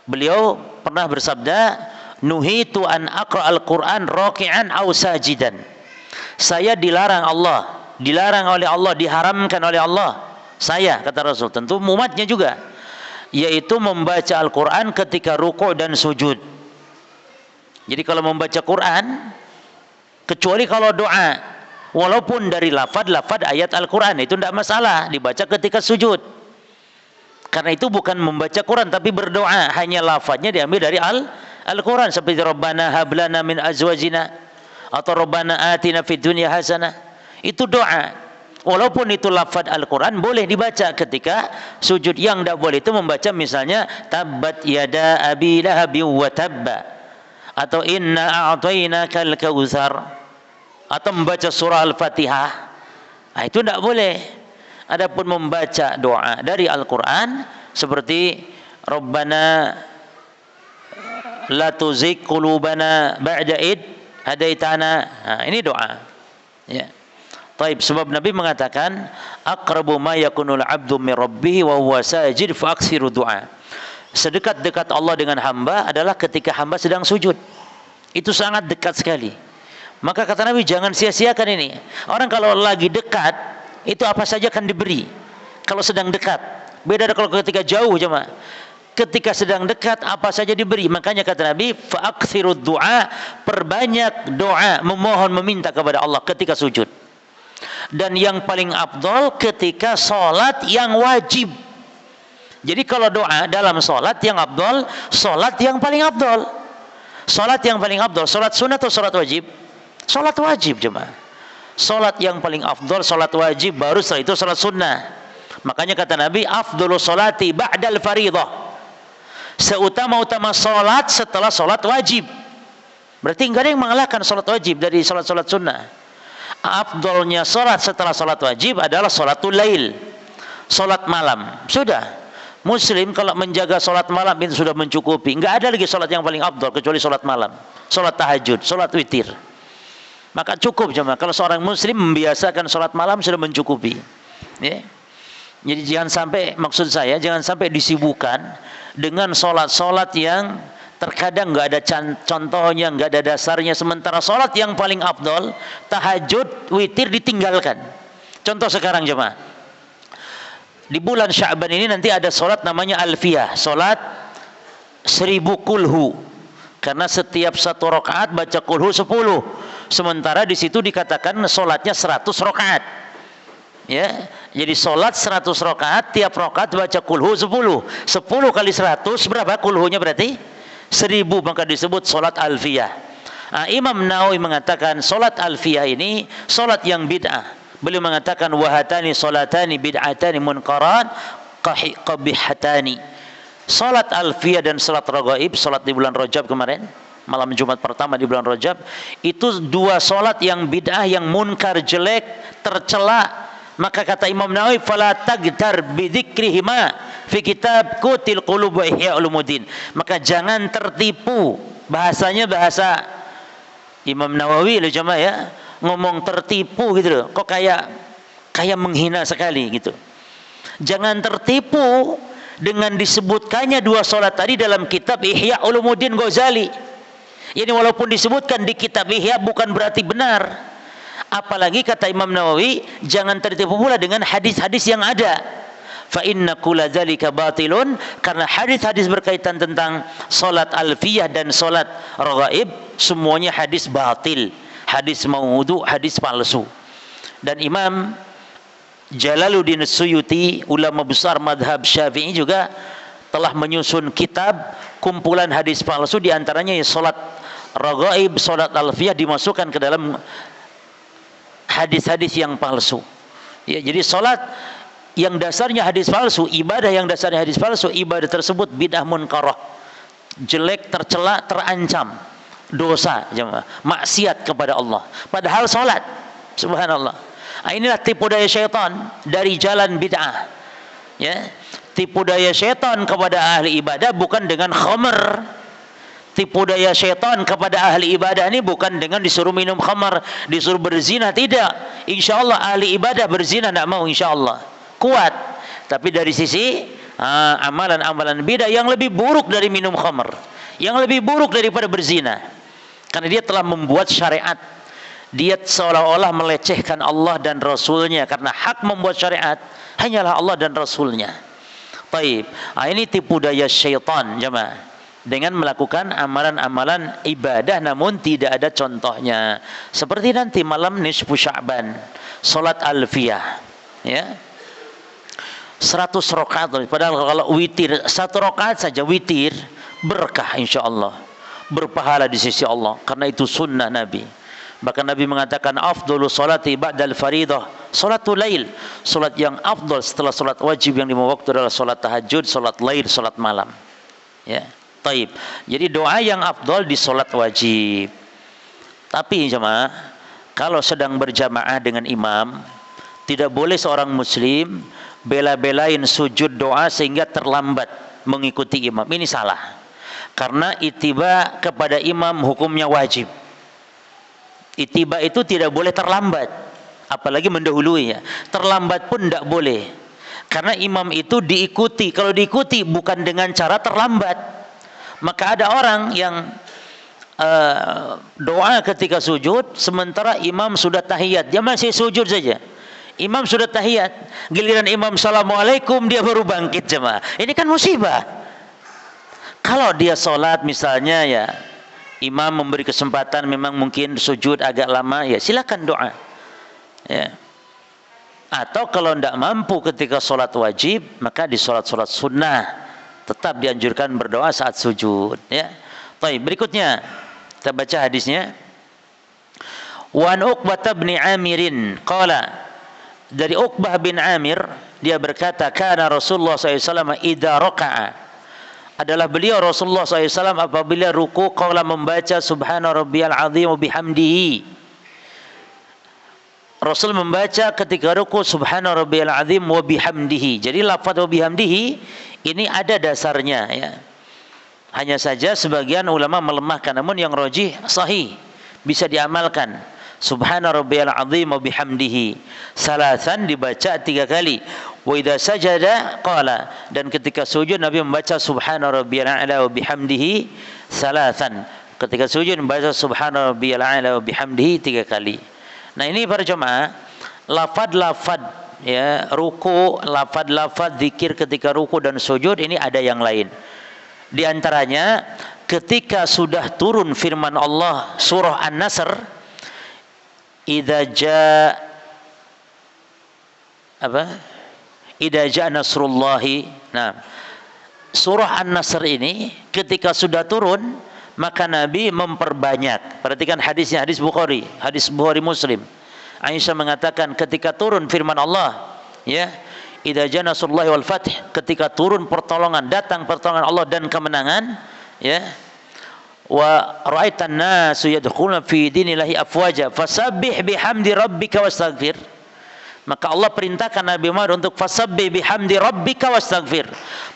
Beliau pernah bersabda, nuhitu an aqra'al Quran raki'an aw sajidan. Saya dilarang oleh Allah, diharamkan oleh Allah. Saya, kata Rasul, tentu umatnya juga, yaitu membaca Al-Quran ketika ruku dan sujud. Jadi kalau membaca Quran, kecuali kalau doa, walaupun dari lafad ayat Al-Quran, itu tidak masalah, dibaca ketika sujud. Karena itu bukan membaca Quran, tapi berdoa. Hanya lafadnya diambil dari Al-Quran. Seperti Rabbana hablana min azwajina, atau Rabbana atina fid dunya hasanah. Itu doa. Walaupun itu lafad Al-Quran, boleh dibaca ketika sujud. Yang tidak boleh itu membaca misalnya tabbat yada abi lahabin wa tabba, atau inna a'tainakal kautsar, atau membaca surah Al-Fatihah. Nah, itu tidak boleh. Adapun membaca doa dari Al-Quran seperti Rabbana la tuzigh qulubana ba'da id hadaitana. Nah, ini doa. Ya. Taib, sebab Nabi mengatakan aqrabu ma yakunul 'abdu min rabbih wa huwa sajid fa aksiru du'a. Sedekat-dekat Allah dengan hamba adalah ketika hamba sedang sujud. Itu sangat dekat sekali. Maka kata Nabi, jangan sia-siakan ini. Orang kalau lagi dekat, itu apa saja akan diberi. Kalau sedang dekat. Beda kalau ketika jauh jemaah. Ketika sedang dekat, apa saja diberi. Makanya kata Nabi, fa'akthirud du'a, perbanyak doa, memohon, meminta kepada Allah ketika sujud. Dan yang paling afdol ketika sholat yang wajib. Jadi kalau doa dalam sholat yang afdol, sholat yang paling afdol. Sholat yang paling afdol, sholat sunnah atau sholat wajib? Sholat wajib jemaah. Sholat yang paling afdol sholat wajib, baru setelah itu sholat sunnah. Makanya kata Nabi, afdolu sholati ba'dal faridah, seutama-utama sholat setelah sholat wajib. Berarti enggak ada yang mengalahkan sholat wajib dari sholat-sholat sunnah. Afdolnya sholat setelah sholat wajib adalah sholatul lail, sholat malam. Sudah, muslim kalau menjaga sholat malam itu sudah mencukupi. Enggak ada lagi sholat yang paling afdol kecuali sholat malam, sholat tahajud, sholat witir. Maka cukup jemaah kalau seorang muslim membiasakan sholat malam sudah mencukupi. Ya. Jadi jangan sampai, maksud saya jangan sampai disibukkan dengan sholat-sholat yang terkadang nggak ada contohnya, nggak ada dasarnya. Sementara sholat yang paling afdol, tahajud, witir ditinggalkan. Contoh sekarang jemaah, di bulan Sya'ban ini nanti ada sholat namanya Alfiyah, sholat 1000 kulhu. Karena setiap satu rakaat baca kulhu 10. Sementara di situ dikatakan solatnya 100 rakaat. Ya, jadi solat 100 rakaat, tiap rakaat baca kulhu 10. 10 kali 100 berapa kulhunya berarti? 1000, maka disebut solat alfiyah. Imam Nawawi mengatakan solat alfiyah ini solat yang bid'ah. Beliau mengatakan wahatani solatani bid'atani munkarat qabihatani. Salat alfiyah dan salat raghaib, salat di bulan Rajab kemarin, malam Jumat pertama di bulan Rajab, itu dua salat yang bid'ah, yang munkar, jelek, tercela. Maka kata Imam Nawawi, fala tagtar bidzikrihima fi kitab Qutil Qulub wa Ihya Ulumuddin. Maka jangan tertipu. Bahasanya bahasa Imam Nawawi loh jemaah ya, ngomong tertipu gitu loh. Kok kayak menghina sekali gitu. Jangan tertipu dengan disebutkannya dua solat tadi dalam kitab Ihya Ulumuddin Ghazali. Ini walaupun disebutkan di kitab Ihya bukan berarti benar. Apalagi kata Imam Nawawi, jangan tertipu pula dengan hadis-hadis yang ada. Fa inna kulla dzalika batilun, karena hadis-hadis berkaitan tentang solat alfiyah dan solat raghaib semuanya hadis batil, hadis maudhu, hadis palsu. Dan Imam Jalaluddin Suyuti, ulama besar madhab Syafi'i, juga telah menyusun kitab kumpulan hadis palsu, diantaranya salat raghaib, salat alfiyah dimasukkan ke dalam hadis-hadis yang palsu. Ya, jadi salat yang dasarnya hadis palsu, ibadah yang dasarnya hadis palsu, ibadah tersebut bid'ah munkarah, jelek, tercela, terancam dosa, maksiat kepada Allah. Padahal salat, subhanallah. Inilah tipu daya syaitan dari jalan bid'ah. Ya, tipu daya syaitan kepada ahli ibadah bukan dengan khamr. Tipu daya syaitan kepada ahli ibadah ini bukan dengan disuruh minum khamr, disuruh berzina, tidak. Insyaallah ahli ibadah berzina tidak mau, insyaallah kuat. Tapi dari sisi amalan-amalan bid'ah yang lebih buruk dari minum khamr, yang lebih buruk daripada berzina, karena dia telah membuat syariat. Dia seolah-olah melecehkan Allah dan Rasulnya, karena hak membuat syariat hanyalah Allah dan Rasulnya. Taib. Ini tipu daya syaitan jemaah, dengan melakukan amalan-amalan ibadah namun tidak ada contohnya. Seperti nanti malam nisfu Sya'ban, salat alfiyah, ya, 100 rakaat. Padahal kalau witir 1 rakaat saja, witir berkah insyaallah, berpahala di sisi Allah, karena itu sunnah Nabi. Bahkan Nabi mengatakan afdhalu sholati ba'dal faridah sholatul lail. Salat yang afdal setelah salat wajib yang 5 waktu adalah salat tahajud, salat lail, salat malam. Ya, taib. Jadi doa yang afdal di salat wajib. Tapi jemaah, kalau sedang berjamaah dengan imam, tidak boleh seorang muslim bela-belain sujud doa sehingga terlambat mengikuti imam. Ini salah. Karena ittiba kepada imam hukumnya wajib. Ittiba itu tidak boleh terlambat, apalagi mendahuluinya. Terlambat pun tidak boleh, karena imam itu diikuti. Kalau diikuti bukan dengan cara terlambat. Maka ada orang yang doa ketika sujud sementara imam sudah tahiyat, dia masih sujud saja. Imam sudah tahiyat, giliran imam assalamualaikum dia baru bangkit jemaah. Ini kan musibah. Kalau dia sholat misalnya, ya, imam memberi kesempatan memang mungkin sujud agak lama, ya silakan doa. Ya. Atau kalau tidak mampu ketika sholat wajib, maka di sholat-sholat sunnah tetap dianjurkan berdoa saat sujud. Ya. Baik, berikutnya kita baca hadisnya. Wa an Uqbah bin Amirin qala, dari Uqbah bin Amir dia berkata, kana Rasulullah SAW idza raka'a, adalah beliau Rasulullah SAW apabila ruku qala membaca subhana rabbiyal azim wa bihamdihi. Rasul membaca ketika ruku subhana rabbiyal azim wa bihamdihi. Jadi lafaz wa bihamdihi ini ada dasarnya, ya. Hanya saja sebagian ulama melemahkan, namun yang rajih sahih, bisa diamalkan. Subhana rabbiyal azim wa bihamdihi salasan, dibaca 3 kali. Wa idza sajada qala, dan ketika sujud Nabi membaca subhana rabbiyal a'la wa bihamdihi salasan. Ketika sujud membaca subhana rabbiyal a'la wa bihamdihi 3 kali. Nah, ini para jemaah, lafaz-lafaz, ya, ruku, lafaz-lafaz zikir ketika ruku dan sujud ini ada yang lain. Di antaranya ketika sudah turun firman Allah surah An-Nasr, idza jaa nasrullahi. Nah, surah An-Nasr ini ketika sudah turun, maka Nabi memperbanyak. Perhatikan hadisnya, hadis Bukhari Muslim. Aisyah mengatakan ketika turun firman Allah, ya, idza jaa nasrullahi wal fath, ketika turun pertolongan, datang pertolongan Allah dan kemenangan, ya, wa ra'aitan nasu yadkhuluna fi dinillahi afwaja fasabbih bihamdi rabbika wastaghfir. Maka Allah perintahkan Nabi Muhammad untuk fasabbih bihamdi rabbika wastaghfir,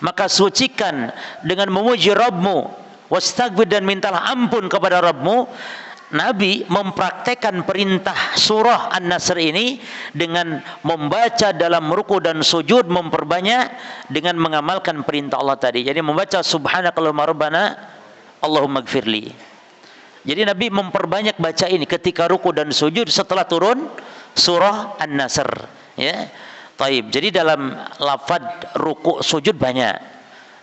maka sucikan dengan memuji Rabbmu, wastaghfir, dan mintalah ampun kepada Rabbmu. Nabi mempraktekkan perintah surah An-Nasr ini dengan membaca dalam ruku dan sujud, memperbanyak dengan mengamalkan perintah Allah tadi. Jadi membaca subhanakallahumma rabbana Allahumma gfirli. Jadi Nabi memperbanyak baca ini ketika ruku dan sujud setelah turun surah An-Nasr, ya. Taib. Jadi dalam lafaz ruku sujud banyak,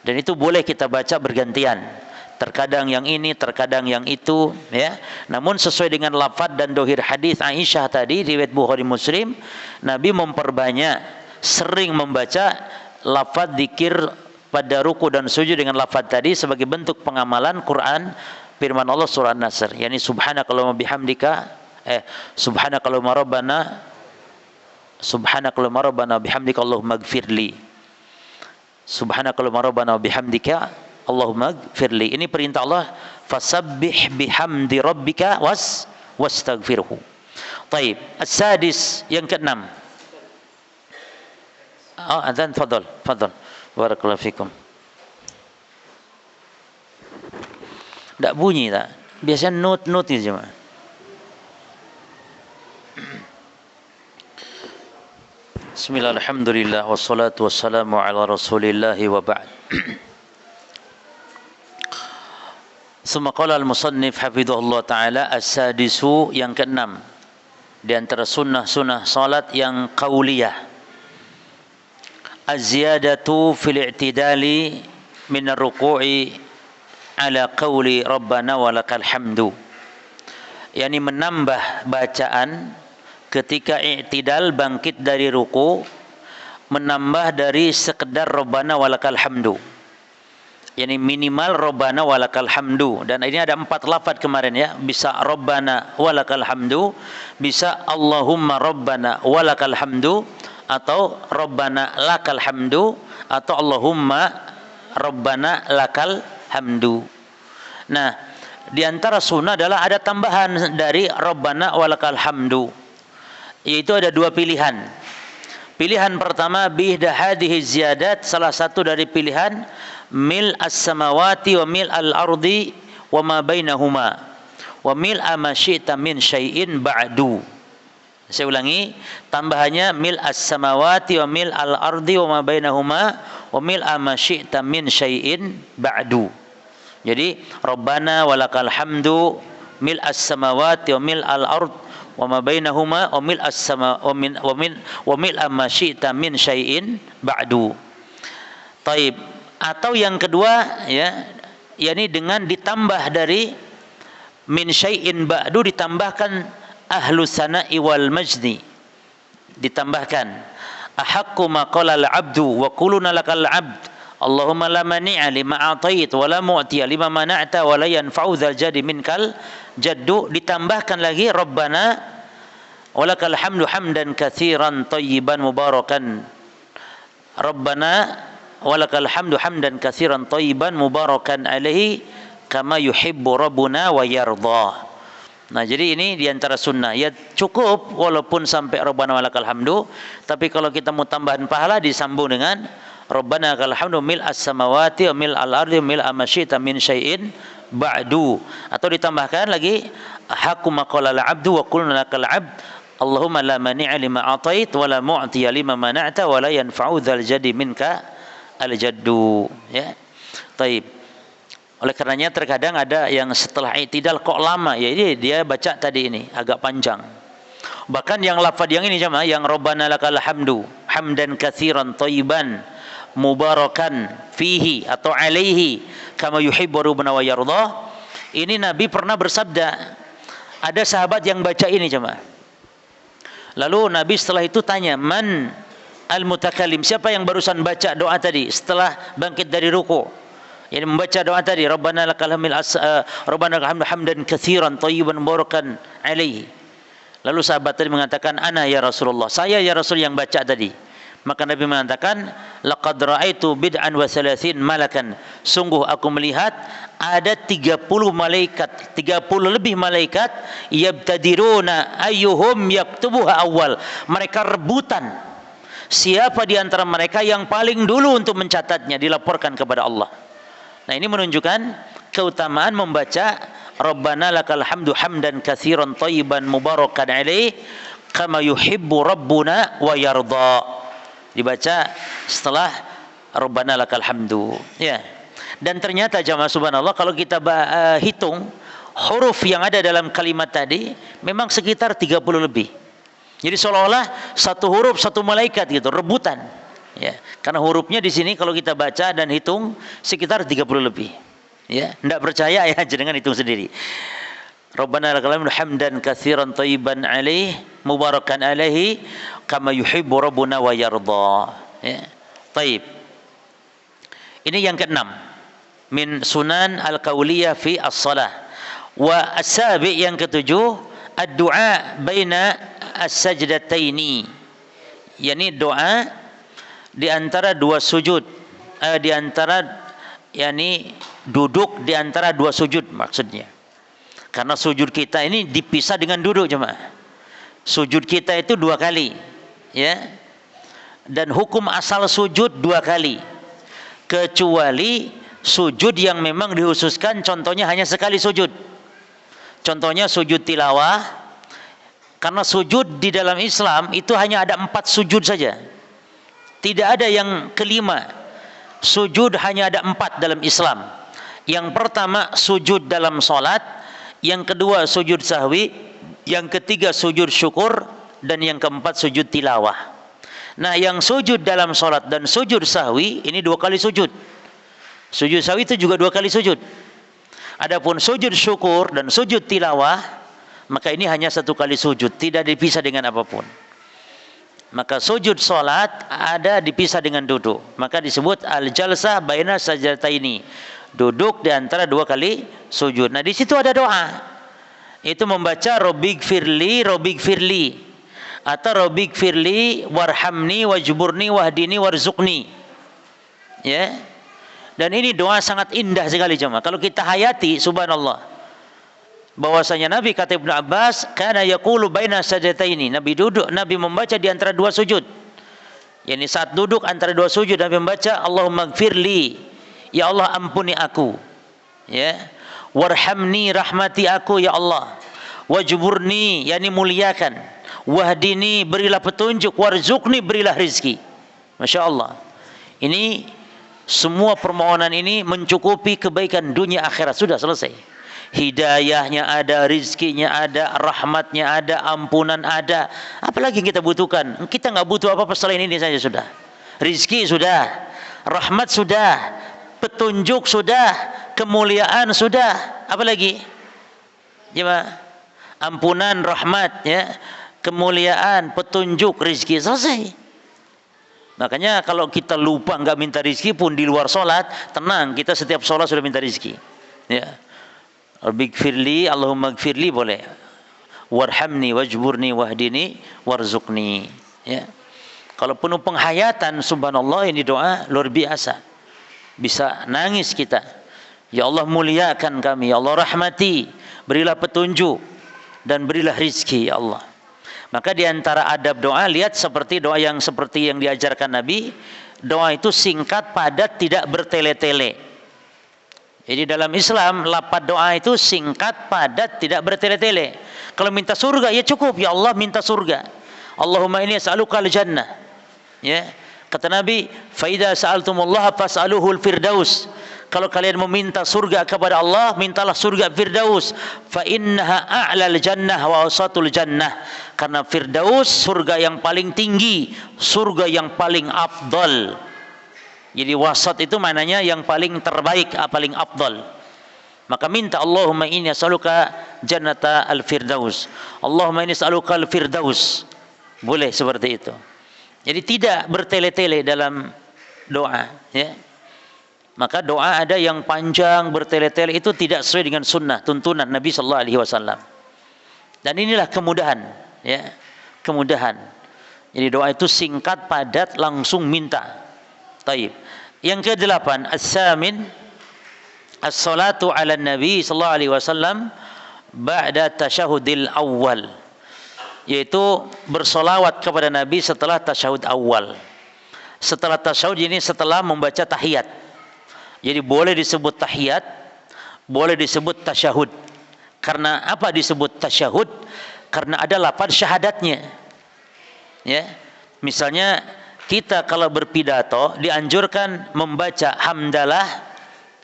dan itu boleh kita baca bergantian. Terkadang yang ini, terkadang yang itu, ya. Namun sesuai dengan lafaz dan dohir hadis Aisyah tadi riwayat Bukhari Muslim, Nabi memperbanyak, sering membaca lafaz zikir pada ruku dan sujud dengan lafaz tadi sebagai bentuk pengamalan Quran firman Allah surah An-Nasr, yakni subhanakallahumma bihamdika, subhanakallahumma rabbana bihamdika Allahumma gfirli, subhanakallahumma rabbana bihamdika Allahumma gfirli. Ini perintah Allah, fasabbih bihamdi rabbika wastaghfirhu. Taib. As-sadis, yang keenam. Adzan, fadhal. Barakallahu fikum. Tak bunyi tak? Biasanya note je cuma. Bismillah, alhamdulillah, wassalatu wassalamu ala rasulillahi wa ba'd. Summa qala al-musannif hafidhahullah ta'ala, as-sadisu, yang keenam, di antara sunnah-sunnah salat yang qauliyah, az-ziyadatu fil i'tidali min ar-ruku'i ala qawli rabbana walakal hamdu, yakni menambah bacaan ketika i'tidal, bangkit dari ruku, menambah dari sekedar rabbana walakal hamdu, yakni minimal rabbana walakal hamdu. Dan ini ada 4 lafaz kemarin, ya. Bisa rabbana walakal hamdu, bisa Allahumma rabbana walakal hamdu, atau rabbana lakal hamdu, atau Allahumma rabbana lakal hamdu. Nah, di antara sunnah adalah ada tambahan dari rabbana walakal hamdu, yaitu ada 2 pilihan. Pilihan pertama, bihda hadhihi ziyadat, salah satu dari pilihan, mil as-samawati wa mil al-ardi wa ma bainahuma wa mil ma syi'ta min syai'in ba'du. Saya ulangi, tambahannya mil as-samawati wa mil al-ardi wa ma bainahuma wa mil ma syi'ta min syai'in ba'du. Jadi rabbana walakal hamdu mil as-samawati wa mil al-ard wa ma bainahuma wa mil as-sama wa mil ma syi'ta min syai'in ba'du. Taib. Atau yang kedua, ya, yakni dengan ditambah dari min syai'in ba'du, ditambahkan ahlus sana'i wal majdi, ditambahkan ahaqqu ma qala al-'abdu wa quluna lakal 'abd Allahumma la mani'a lima a'tait wa la mu'tiya lima mana'ta wa la yanfa'u dzal jadi minkal jaddu, ditambahkan lagi rabbana walakal hamdu hamdan katsiran thayyiban mubarakan, rabbana walakal hamdu hamdan katsiran thayyiban mubarakan alaihi kama yuhibbu rabbuna wa yarda. Nah, jadi ini diantara sunnah. Ya cukup walaupun sampai rabbana walakal hamdu, tapi kalau kita mau tambahan pahala disambung dengan rabbana lakal hamdu mil as-samawati wa mil al-ardi mil ma syi'ta min syai'in ba'du, atau ditambahkan lagi haqqu ma qala al-'abdu wa qulna lakal 'abd Allahumma la mani'a lima atait wa la mu'tiya lima mana'ta wa la yanfa'u dzal jadi minka al-jaddu, ya. Taib. Oleh karenanya terkadang ada yang setelah i'tidal kok lama, ya ini dia baca tadi ini agak panjang. Bahkan yang lafaz yang ini jemaah, yang rabbana lakal hamdu hamdan katsiran thayyiban mubarakan fihi atau alaihi kama yuhibbu rabbuna wa yardah. Ini Nabi pernah bersabda. Ada sahabat yang baca ini jemaah. Lalu Nabi setelah itu tanya, man al-mutakallim, siapa yang barusan baca doa tadi setelah bangkit dari ruku? Yani membaca doa tadi, Rabbana lakal hamdu hamdan katsiran thayyiban mubarakan alaihi. Lalu sahabat tadi mengatakan, ana ya Rasulullah, saya ya Rasul yang baca tadi. Maka Nabi mengatakan, laqad ra'aitu bid'an wa thalathin malakan, sungguh aku melihat ada 30 malaikat, 30 lebih malaikat, yabtadiruna ayyuhum yaktubuha awal, mereka rebutan siapa di antara mereka yang paling dulu untuk mencatatnya, dilaporkan kepada Allah. Nah, ini menunjukkan keutamaan membaca Rabbana lakal hamdu hamdan katsiran thayyiban mubarakan alaih kama yuhibbu rabbuna wa yarda. Dibaca setelah Rabbana lakal hamdu, ya. Dan ternyata jamaah subhanallah, kalau kita hitung huruf yang ada dalam kalimat tadi memang sekitar 30 lebih. Jadi seolah-olah satu huruf satu malaikat gitu, rebutan. Ya, karena hurufnya di sini kalau kita baca dan hitung sekitar 30 lebih. Ya, enggak percaya ya, jangan hitung sendiri. Rabbana lakal hamdu hamdan katsiran thayyiban alaih mubarakan alaihi kama yuhibbu rabbuna wa yarda. Ya. Taib. Ini yang keenam min sunan al-qauliyah fi as-salah. Wa as-sabi, yang ketujuh, ad-du'a baina as-sajdataini. Yani doa di antara dua sujud, di antara yani duduk di antara dua sujud maksudnya. Karena sujud kita ini dipisah dengan duduk jemaah. Sujud kita itu 2 kali, ya. Dan hukum asal sujud 2 kali. Kecuali sujud yang memang dikhususkan, contohnya hanya sekali sujud. Contohnya sujud tilawah. Karena sujud di dalam Islam itu hanya ada 4 sujud saja. Tidak ada yang kelima. Sujud hanya ada 4 dalam Islam. Yang pertama sujud dalam salat, yang kedua sujud sahwi, yang ketiga sujud syukur, dan yang keempat sujud tilawah. Nah, yang sujud dalam salat dan sujud sahwi ini 2 kali sujud. Sujud sahwi itu juga 2 kali sujud. Adapun sujud syukur dan sujud tilawah, maka ini hanya 1 kali sujud, tidak dipisah dengan apapun. Maka sujud salat ada dipisah dengan duduk, maka disebut al-jalsah baina sajdataini, duduk di antara 2 kali sujud. Nah, di situ ada doa. Itu membaca Robbighfirli, Robbighfirli, atau Robbighfirli warhamni wajburni wahdini warzuqni. Ya. Dan ini doa sangat indah sekali jemaah. Kalau kita hayati, subhanallah. Bahwasanya Nabi, kata Ibnu Abbas, kana yaqulu baina sajdataini. Nabi duduk, Nabi membaca di antara 2 sujud. Yani saat duduk antara 2 sujud Nabi membaca Allahumma gfirli, ya Allah ampuni aku, ya. Warhamni, rahmati aku ya Allah. Wajburni, yani muliakan. Wahdini, berilah petunjuk. Warzuqni, berilah rizki. Masya Allah. Ini semua permohonan ini mencukupi kebaikan dunia akhirat, sudah selesai. Hidayahnya ada, rizkinya ada, rahmatnya ada, ampunan ada. Apalagi yang kita butuhkan? Kita nggak butuh apa-apa selain ini saja sudah. Rizki sudah, rahmat sudah, petunjuk sudah, kemuliaan sudah. Apalagi? Coba, ampunan, rahmat, ya, kemuliaan, petunjuk, rizki, selesai. Makanya kalau kita lupa nggak minta rizki pun di luar sholat, tenang, kita setiap sholat sudah minta rizki. Ya. Rabbighfirli, Allahumma gfirli boleh. Warhamni wajburni wahdini warzuqni. Ya. Kalau penuh penghayatan, subhanallah, ini doa luar biasa. Bisa nangis kita. Ya Allah muliakan kami, ya Allah rahmati, berilah petunjuk dan berilah rizki ya Allah. Maka di antara adab doa, lihat seperti doa yang seperti yang diajarkan Nabi. Doa itu singkat, padat, tidak bertele-tele. Jadi dalam Islam lafaz doa itu singkat, padat, tidak bertele-tele. Kalau minta surga ya cukup, ya Allah minta surga. Allahumma inni as'aluka al-jannah. Ya. Kata Nabi, fa idza sa'altumullaha fas'aluhul firdaus. Kalau kalian meminta surga kepada Allah, mintalah surga Firdaus. Fa innaha a'lal jannah wa awsatul jannah. Karena Firdaus surga yang paling tinggi, surga yang paling afdal. Jadi wasat itu maknanya yang paling terbaik, paling afdal. Maka minta Allahumma inni as'aluka jannata al-firdaus. Allahumma inni as'aluka al-firdaus. Boleh seperti itu. Jadi tidak bertele-tele dalam doa, ya. Maka doa ada yang panjang bertele-tele, itu tidak sesuai dengan sunnah tuntunan Nabi sallallahu alaihi wasallam. Dan inilah kemudahan, ya. Kemudahan. Jadi doa itu singkat, padat, langsung minta. Taib. Yang ke-8, as-samin as-salatu 'ala nabi sallallahu alaihi wasallam ba'da tasyahudil awal. Yaitu bersolawat kepada Nabi setelah tasyahud awal. Setelah tasyahud ini setelah membaca tahiyat. Jadi boleh disebut tahiyat, boleh disebut tasyahud. Karena apa disebut tasyahud? Karena ada lafaz syahadatnya. Ya. Misalnya kita kalau berpidato dianjurkan membaca hamdalah,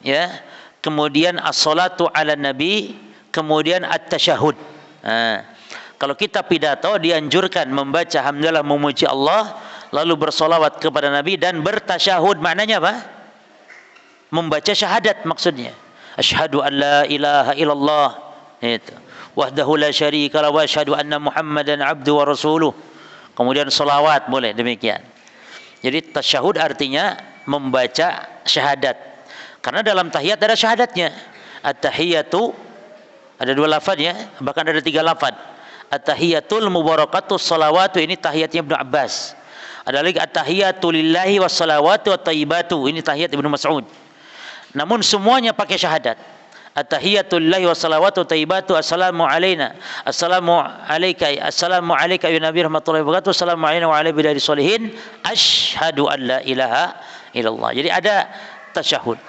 ya, kemudian as-salatu 'ala nabi, kemudian at-tasyahud. Nah, kalau kita pidato dianjurkan membaca hamdalah memuji Allah, lalu bersolawat kepada Nabi dan bertasyahud. Maknanya apa? Membaca syahadat maksudnya. Asyhadu an la ilaha illallah, itu. Wahdahu la syarika lahu wa asyhadu anna Muhammadan abduhu wa rasuluh. Kemudian solawat boleh demikian. Jadi tasyahud artinya membaca syahadat. Karena dalam tahiyat ada syahadatnya. At-tahiyatu ada 2 lafaz, ya, bahkan ada 3 lafaz. At-tahiyatul mubarakatus salawatu, ini tahiyatnya Ibnu Abbas. Ada lagi at-tahiyatu lillahi was salawatu wat thayyibatu, ini tahiyat Ibnu Mas'ud. Namun semuanya pakai syahadat. At-tahiyatu lillahi was salawatu wat thayyibatu, assalamu alaina, assalamu alayka, assalamu alayka ya nabi rahmatullahi wabarakatuh, assalamu alaina wa ala ibadis sholihin, asyhadu an la ilaha illallah. Jadi ada tasyahud.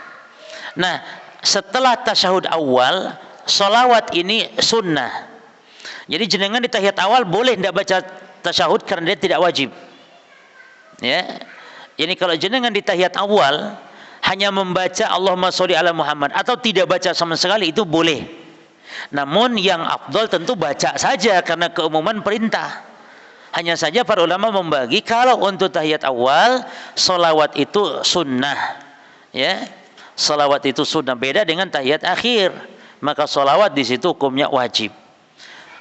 Nah, setelah tasyahud awal, salawat ini sunnah. Jadi jenengan di tahiyat awal boleh tidak baca tasyahud karena dia tidak wajib. Ya. Jadi kalau jenengan di tahiyat awal hanya membaca Allahumma sholli ala Muhammad atau tidak baca sama sekali, itu boleh. Namun yang afdal tentu baca saja karena keumuman perintah. Hanya saja para ulama membagi, kalau untuk tahiyat awal salawat itu sunnah. Ya. Salawat itu sunnah, beda dengan tahiyat akhir. Maka salawat di situ hukumnya wajib.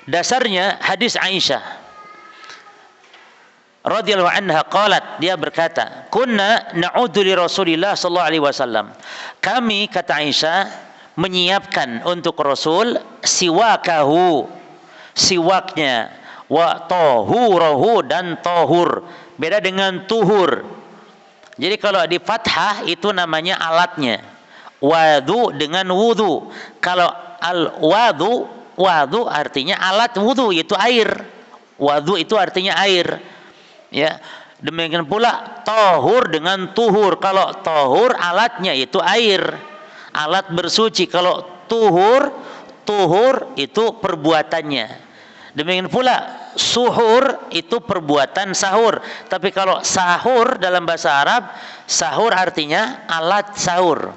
Dasarnya hadis Aisyah radhiyallahu anha qalat, dia berkata, kunna na'udzu li Rasulillah sallallahu alaihi wasallam. Kami, kata Aisyah, menyiapkan untuk Rasul siwakahu, siwaknya, wa tahurahu, dan tahur. Beda dengan tuhur. Jadi kalau di fathah itu namanya alatnya. Wadu dengan wudu. Kalau al-wadu, wadu artinya alat wudu, yaitu air. Wadu itu artinya air. Ya, demikian pula tahur dengan tuhur. Kalau tahur alatnya itu air, alat bersuci. Kalau tuhur, tuhur itu perbuatannya. Demikian pula suhur itu perbuatan sahur. Tapi kalau sahur dalam bahasa Arab, sahur artinya alat sahur.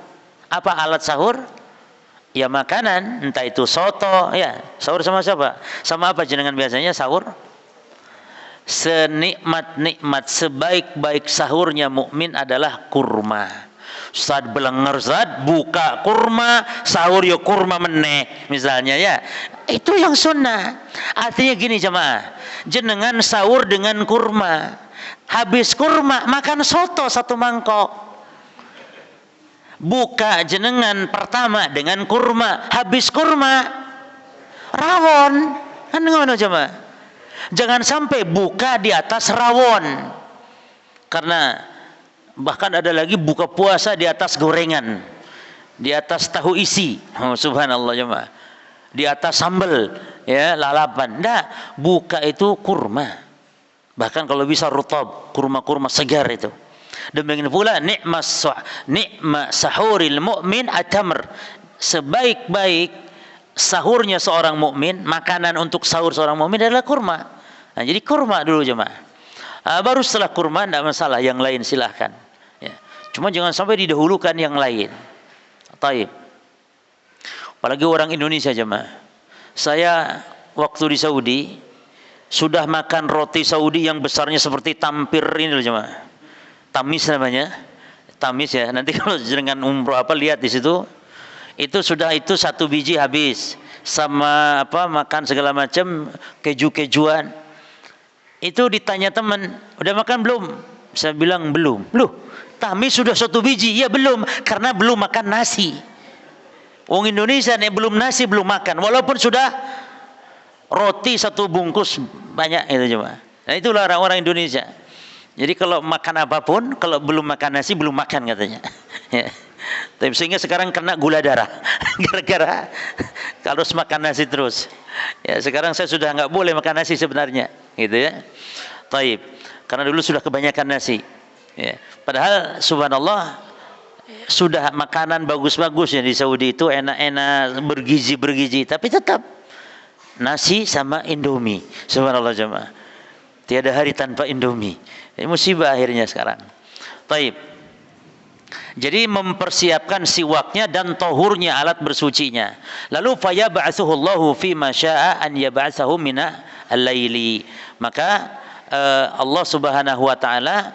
Apa alat sahur? Ya makanan, entah itu soto, ya. Sahur sama siapa? Sama apa jenengan biasanya sahur? Senikmat-nikmat, sebaik-baik sahurnya mukmin adalah kurma. Ustaz belengar, Ustaz buka kurma, sahur ya kurma meneh misalnya, ya. Itu yang sunnah. Artinya gini jemaah, jenengan sahur dengan kurma, habis kurma makan soto 1 mangkok. Buka jenengan pertama dengan kurma, habis kurma rawon, kan ngono jemaah. Jangan sampai buka di atas rawon. Karena bahkan ada lagi buka puasa di atas gorengan, di atas tahu isi. Oh, subhanallah jemaah. Di atas sambal, ya, lalapan. Nah, buka itu kurma. Bahkan kalau bisa rutab, kurma-kurma segar itu. Demikian pula nikmat sahuril mu'min at-tamr. Sebaik-baik sahurnya seorang mukmin, makanan untuk sahur seorang mukmin adalah kurma. Nah, jadi kurma dulu jemaah. Baru setelah kurma tidak masalah, yang lain silahkan. Ya. Cuma jangan sampai didahulukan yang lain. Taib. Apalagi orang Indonesia jemaah. Saya waktu di Saudi sudah makan roti Saudi yang besarnya seperti tampir ini loh jemaah. Tamis namanya. tamis ya. Nanti kalau dengan umroh apa lihat di situ, itu sudah itu 1 biji habis, sama apa makan segala macam keju-kejuan. Itu ditanya teman, udah makan belum? Saya bilang belum. Loh, tamis sudah 1 biji? Ya belum, karena belum makan nasi. Wong Indonesia nih belum nasi belum makan, walaupun sudah roti 1 bungkus banyak itu cuma. Nah itulah orang-orang Indonesia. Jadi kalau makan apapun, kalau belum makan nasi belum makan katanya. Ya. Tapi sehingga sekarang kena gula darah gara-gara harus makan nasi terus. Ya sekarang saya sudah nggak boleh makan nasi sebenarnya, gitu ya. Taib. Karena dulu sudah kebanyakan nasi. Ya. Padahal subhanallah sudah makanan bagus-bagus ya di Saudi itu enak-enak bergizi, tapi tetap nasi sama Indomie. Subhanallah jemaah. Tiada hari tanpa Indomie. Ini musibah akhirnya sekarang. Taib. Jadi mempersiapkan siwaknya dan tohurnya, alat bersucinya. Lalu fayab'atsuhu Allahu fi ma syaa an yab'atsahu mina al-laili. Maka Allah Subhanahu wa taala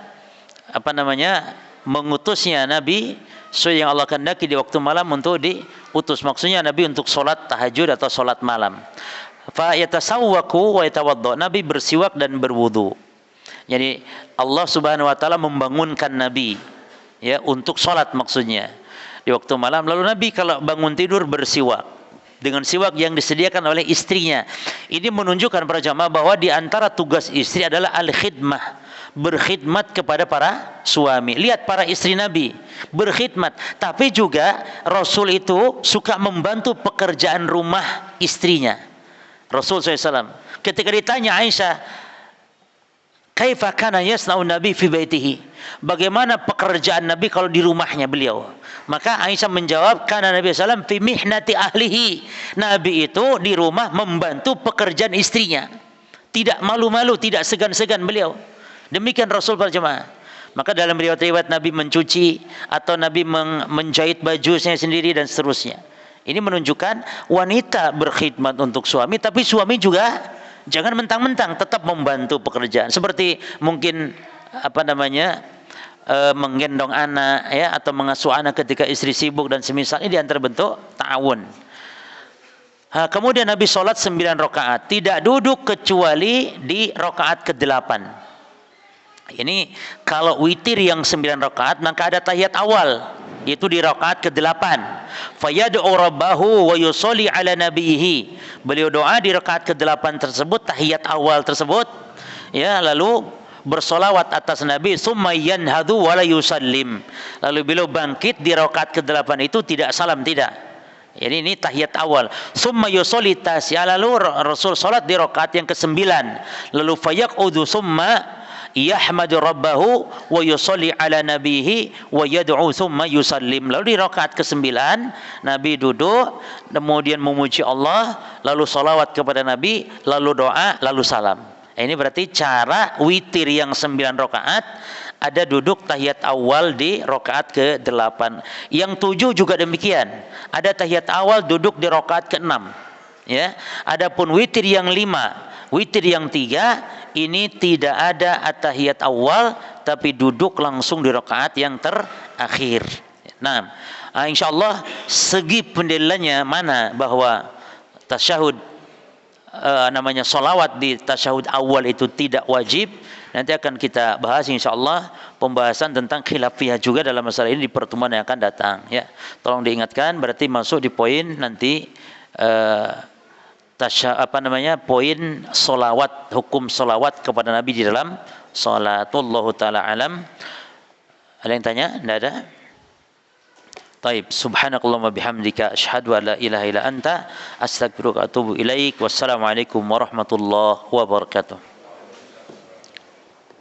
mengutusnya Nabi sesuai yang Allah kehendaki di waktu malam untuk diutus. Maksudnya Nabi untuk solat tahajud atau solat malam. Fa yatasawwaku wa yatawadda. Nabi bersiwak dan berwudu. Jadi Allah Subhanahu wa taala membangunkan Nabi ya untuk salat maksudnya di waktu malam. Lalu Nabi kalau bangun tidur bersiwak dengan siwak yang disediakan oleh istrinya. Ini menunjukkan para jamaah bahwa di antara tugas istri adalah al-khidmah, berkhidmat kepada para suami. Lihat para istri Nabi berkhidmat, tapi juga Rasul itu suka membantu pekerjaan rumah istrinya. Rasul SAW ketika ditanya Aisyah, kaifa kana yasna'u Nabi fi baitihi? Bagaimana pekerjaan Nabi kalau di rumahnya beliau? Maka Aisyah menjawab, kana Nabi sallallahu alaihi wasallam fi mihnati ahlihi. Nabi itu di rumah membantu pekerjaan istrinya. Tidak malu-malu, tidak segan-segan beliau. Demikian Rasul para jemaah. Maka dalam riwayat Nabi mencuci atau Nabi menjahit bajunya sendiri dan seterusnya. Ini menunjukkan wanita berkhidmat untuk suami, tapi suami juga jangan mentang-mentang, tetap membantu pekerjaan. Seperti mungkin menggendong anak ya atau mengasuh anak ketika istri sibuk dan semisal, ini di antara bentuk ta'awun. Kemudian Nabi sholat 9 rakaat, tidak duduk kecuali di rakaat ke-8. Ini kalau witir yang 9 rakaat maka ada tahiyat awal, yaitu di rakaat ke-8. Fayad'u rabbahu wa yusolli ala nabihi. Beliau doa di rakaat ke-8 tersebut, tahiyat awal tersebut, ya, lalu bersolawat atas Nabi, summa yanhadu wa la yusallim. Lalu beliau bangkit di rakaat ke-8 itu tidak salam, tidak. Jadi ini tahiyat awal. Summa yusolli tasya, lalu Rasul salat di rakaat yang ke-9. Lalu fayaqudu summa yahmadu rabbahu wa yusalli ala nabihi wa yad'u thumma yusallim. Lalu di rakaat ke-9 Nabi duduk, kemudian memuji Allah, lalu salawat kepada Nabi, lalu doa, lalu salam. Ini berarti cara witir yang 9 rakaat, ada duduk tahiyat awal di rakaat ke-8. Yang 7 juga demikian. Ada tahiyat awal duduk di rakaat ke-6. Ya. Adapun witir yang 5, witir yang 3 ini tidak ada at-tahiyat awal, tapi duduk langsung di rakaat yang terakhir. Nah, insyaallah segi pendalilannya mana bahwa tasyahud solawat di tasyahud awal itu tidak wajib, nanti akan kita bahas insyaallah pembahasan tentang khilafiyah juga dalam masalah ini di pertemuan yang akan datang ya. Tolong diingatkan, berarti masuk di poin nanti poin solawat, hukum solawat kepada Nabi di dalam salatullahu ta'ala alam. Ada yang tanya? Tidak ada? Taib. Subhanakallahumma bihamdika asyhadu an la ilaha illa anta astaghfiruka wa atubu ilaik. Wassalamualaikum warahmatullahi wabarakatuh.